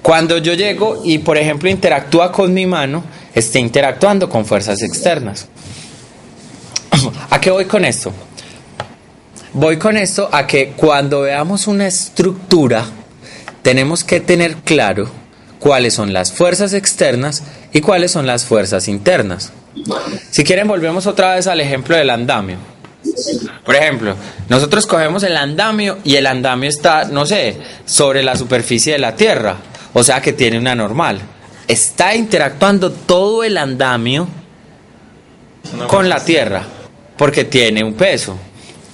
Cuando yo llego y, por ejemplo, interactúa con mi mano, está interactuando con fuerzas externas. ¿A qué voy con esto? Voy con esto a que cuando veamos una estructura, tenemos que tener claro cuáles son las fuerzas externas y cuáles son las fuerzas internas. Si quieren, volvemos otra vez al ejemplo del andamio. Por ejemplo, nosotros cogemos el andamio y el andamio está, no sé, sobre la superficie de la Tierra, o sea que tiene una normal. Está interactuando todo el andamio con la Tierra porque tiene un peso.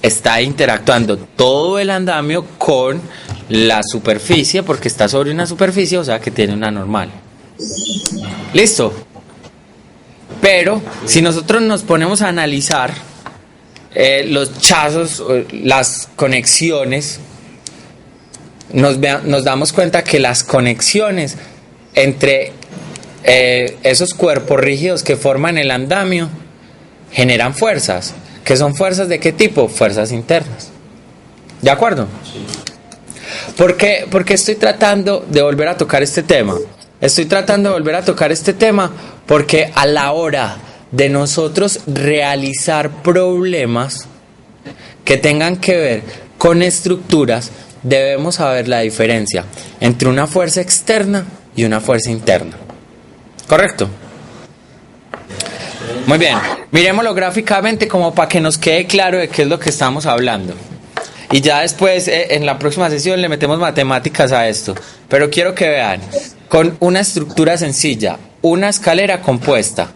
Está interactuando todo el andamio con la superficie porque está sobre una superficie, o sea que tiene una normal. ¿Listo? Pero si nosotros nos ponemos a analizar los chazos, las conexiones, nos damos cuenta que las conexiones entre esos cuerpos rígidos que forman el andamio generan fuerzas. ¿Que son fuerzas de qué tipo? Fuerzas internas. ¿De acuerdo? Sí. ¿Por qué estoy tratando de volver a tocar este tema? Estoy tratando de volver a tocar este tema porque a la hora de nosotros realizar problemas que tengan que ver con estructuras, debemos saber la diferencia entre una fuerza externa y una fuerza interna. ¿Correcto? Muy bien, miremoslo gráficamente como para que nos quede claro de qué es lo que estamos hablando. Y ya después, en la próxima sesión, le metemos matemáticas a esto. Pero quiero que vean, con una estructura sencilla, una escalera compuesta.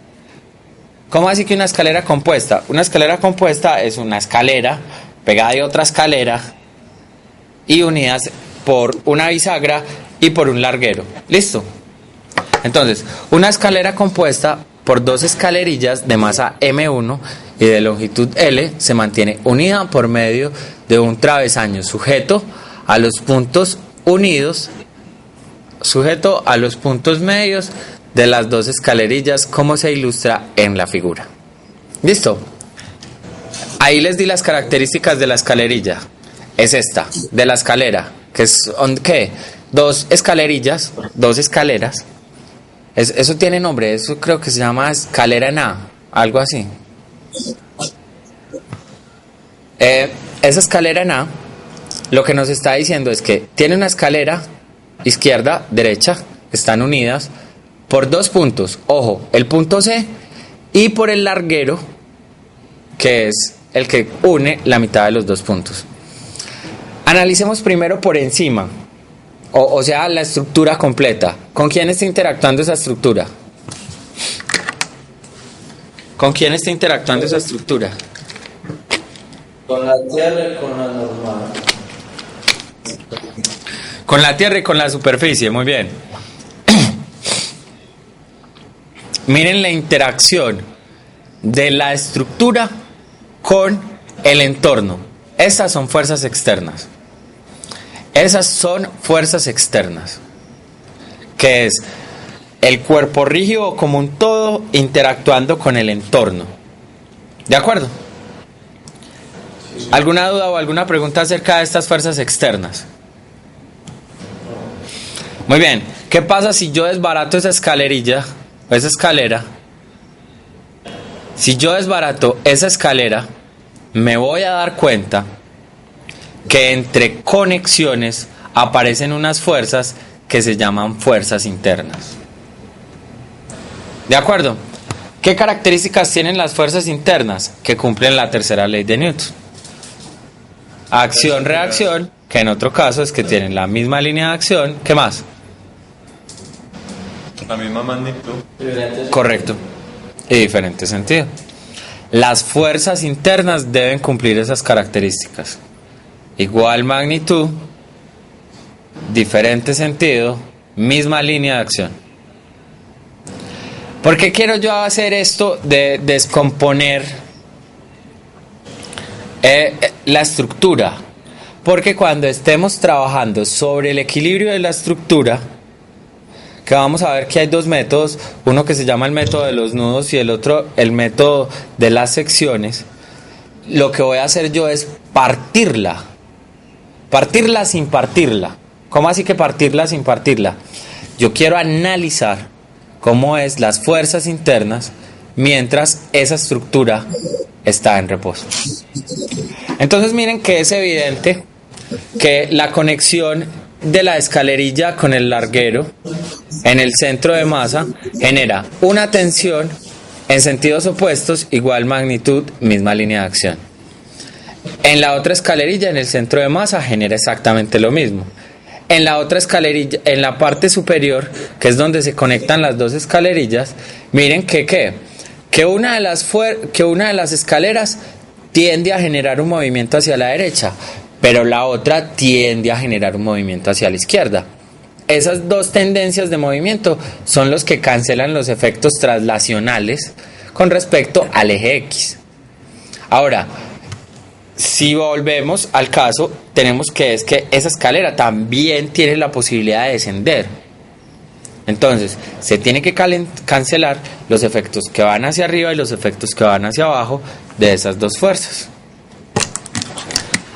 ¿Cómo así que una escalera compuesta? Una escalera compuesta es una escalera pegada de otra escalera y unidas por una bisagra y por un larguero. ¿Listo? Entonces, una escalera compuesta por dos escalerillas de masa M1 y de longitud L se mantiene unida por medio de un travesaño sujeto a los puntos unidos, sujeto a los puntos medios de las dos escalerillas, como se ilustra en la figura. ¿Listo? Ahí les di las características de la escalerilla. Es esta, de la escalera, que son, ¿qué? Dos escalerillas, dos escaleras. Eso tiene nombre, eso creo que se llama escalera en A, algo así. Esa escalera en A, lo que nos está diciendo es que tiene una escalera izquierda, derecha, están unidas por dos puntos. Ojo, el punto C y por el larguero, que es el que une la mitad de los dos puntos. Analicemos primero por encima. O sea, la estructura completa. ¿Con quién está interactuando esa estructura? ¿Con quién está interactuando esa estructura? Con la Tierra y con la normal. Con la Tierra y con la superficie, muy bien. Miren la interacción de la estructura con el entorno. Estas son fuerzas externas. Esas son fuerzas externas, que es el cuerpo rígido como un todo interactuando con el entorno. ¿De acuerdo? ¿Alguna duda o alguna pregunta acerca de estas fuerzas externas? Muy bien, ¿qué pasa si yo desbarato esa escalerilla, o esa escalera? Si yo desbarato esa escalera, me voy a dar cuenta que entre conexiones aparecen unas fuerzas que se llaman fuerzas internas. ¿De acuerdo? ¿Qué características tienen las fuerzas internas? Que cumplen la tercera ley de Newton. Acción-reacción, que en otro caso es que tienen la misma línea de acción. ¿Qué más? La misma magnitud. Correcto. Y diferente sentido. Las fuerzas internas deben cumplir esas características. Igual magnitud, diferente sentido, misma línea de acción. ¿Por qué quiero yo hacer esto de descomponer la estructura? Porque cuando estemos trabajando sobre el equilibrio de la estructura, que vamos a ver que hay dos métodos, uno que se llama el método de los nudos y el otro el método de las secciones, lo que voy a hacer yo es partirla sin partirla. ¿Cómo así que partirla sin partirla? Yo quiero analizar cómo es las fuerzas internas mientras esa estructura está en reposo. Entonces miren que es evidente que la conexión de la escalerilla con el larguero en el centro de masa genera una tensión en sentidos opuestos, igual magnitud, misma línea de acción. En la otra escalerilla, en el centro de masa, genera exactamente lo mismo. En la otra escalerilla, en la parte superior, que es donde se conectan las dos escalerillas, miren que una de las escaleras tiende a generar un movimiento hacia la derecha, pero la otra tiende a generar un movimiento hacia la izquierda. Esas dos tendencias de movimiento son los que cancelan los efectos traslacionales con respecto al eje X. Ahora, si volvemos al caso, tenemos que esa escalera también tiene la posibilidad de descender. Entonces, se tiene que cancelar los efectos que van hacia arriba y los efectos que van hacia abajo de esas dos fuerzas.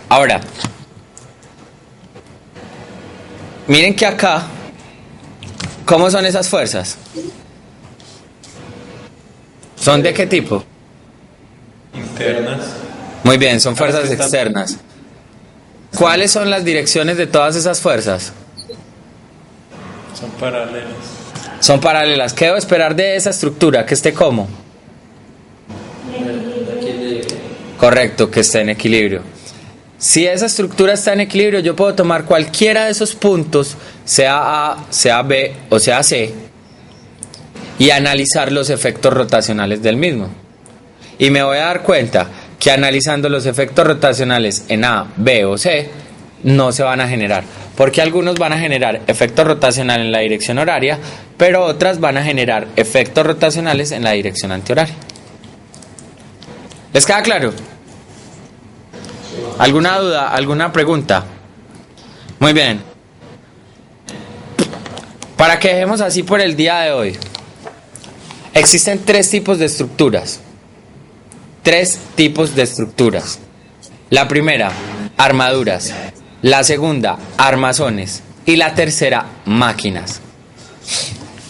Ahora, miren que acá, ¿cómo son esas fuerzas? ¿Son de qué tipo? Internas. Muy bien, son fuerzas externas. ¿Cuáles son las direcciones de todas esas fuerzas? Son paralelas. Son paralelas. ¿Qué debo esperar de esa estructura? Que esté como. Correcto, que esté en equilibrio. Si esa estructura está en equilibrio, yo puedo tomar cualquiera de esos puntos, sea A, sea B o sea C, y analizar los efectos rotacionales del mismo. Y me voy a dar cuenta que analizando los efectos rotacionales en A, B o C, no se van a generar. Porque algunos van a generar efectos rotacionales en la dirección horaria, pero otras van a generar efectos rotacionales en la dirección antihoraria. ¿Les queda claro? ¿Alguna duda? ¿Alguna pregunta? Muy bien. Para que dejemos así por el día de hoy, existen tres tipos de estructuras. Tres tipos de estructuras. La primera, armaduras. La segunda, armazones. Y la tercera, máquinas.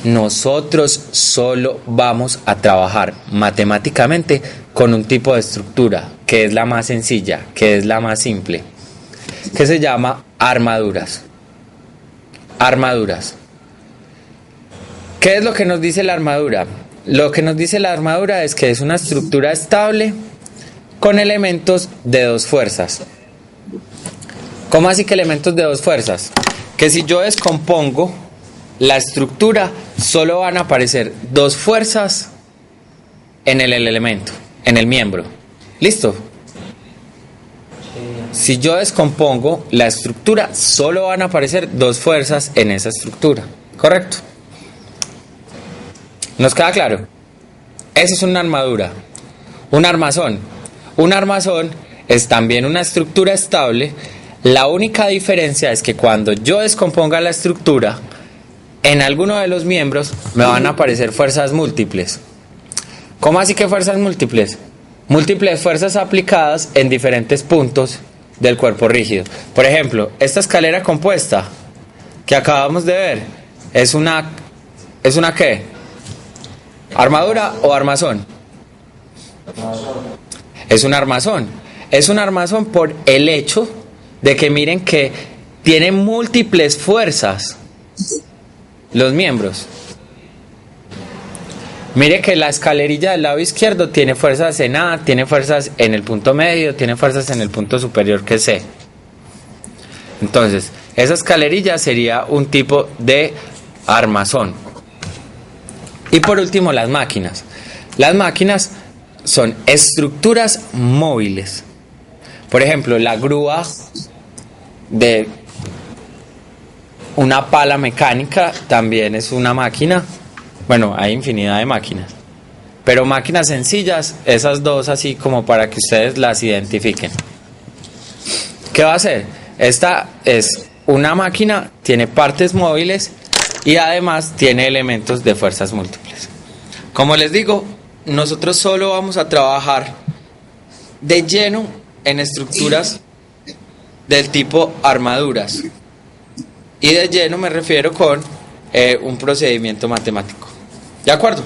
Nosotros solo vamos a trabajar matemáticamente con un tipo de estructura, que es la más sencilla, que es la más simple, que se llama armaduras. Armaduras. ¿Qué es lo que nos dice la armadura? Lo que nos dice la armadura es que es una estructura estable con elementos de dos fuerzas. ¿Cómo así que elementos de dos fuerzas? Que si yo descompongo la estructura, solo van a aparecer dos fuerzas en el elemento, en el miembro. ¿Listo? Si yo descompongo la estructura, solo van a aparecer dos fuerzas en esa estructura. ¿Correcto? ¿Nos queda claro? Eso es una armadura. Un armazón. Un armazón es también una estructura estable. La única diferencia es que cuando yo descomponga la estructura, en alguno de los miembros me van a aparecer fuerzas múltiples. ¿Cómo así que fuerzas múltiples? Múltiples fuerzas aplicadas en diferentes puntos del cuerpo rígido. Por ejemplo, esta escalera compuesta que acabamos de ver ¿es una qué? ¿Armadura o armazón? Es un armazón. Es un armazón por el hecho de que miren que tiene múltiples fuerzas los miembros. Mire que la escalerilla del lado izquierdo tiene fuerzas en A, tiene fuerzas en el punto medio, tiene fuerzas en el punto superior que es C. Entonces, esa escalerilla sería un tipo de armazón. Y por último, las máquinas. Las máquinas son estructuras móviles. Por ejemplo, la grúa de una pala mecánica también es una máquina. Bueno, hay infinidad de máquinas, pero máquinas sencillas, esas dos así como para que ustedes las identifiquen. ¿Qué va a hacer? Esta es una máquina, tiene partes móviles y además tiene elementos de fuerzas múltiples. Como les digo, nosotros solo vamos a trabajar de lleno en estructuras del tipo armaduras. Y de lleno me refiero con un procedimiento matemático. ¿De acuerdo?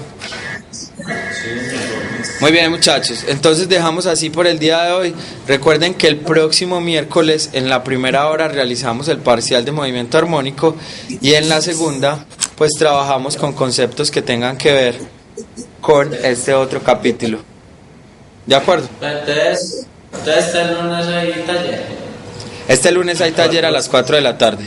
Muy bien, muchachos. Entonces dejamos así por el día de hoy. Recuerden que el próximo miércoles en la primera hora realizamos el parcial de movimiento armónico y en la segunda pues pues trabajamos con conceptos que tengan que ver con este otro capítulo. ¿De acuerdo? Entonces este lunes hay taller. Este lunes hay taller a las 4 de la tarde.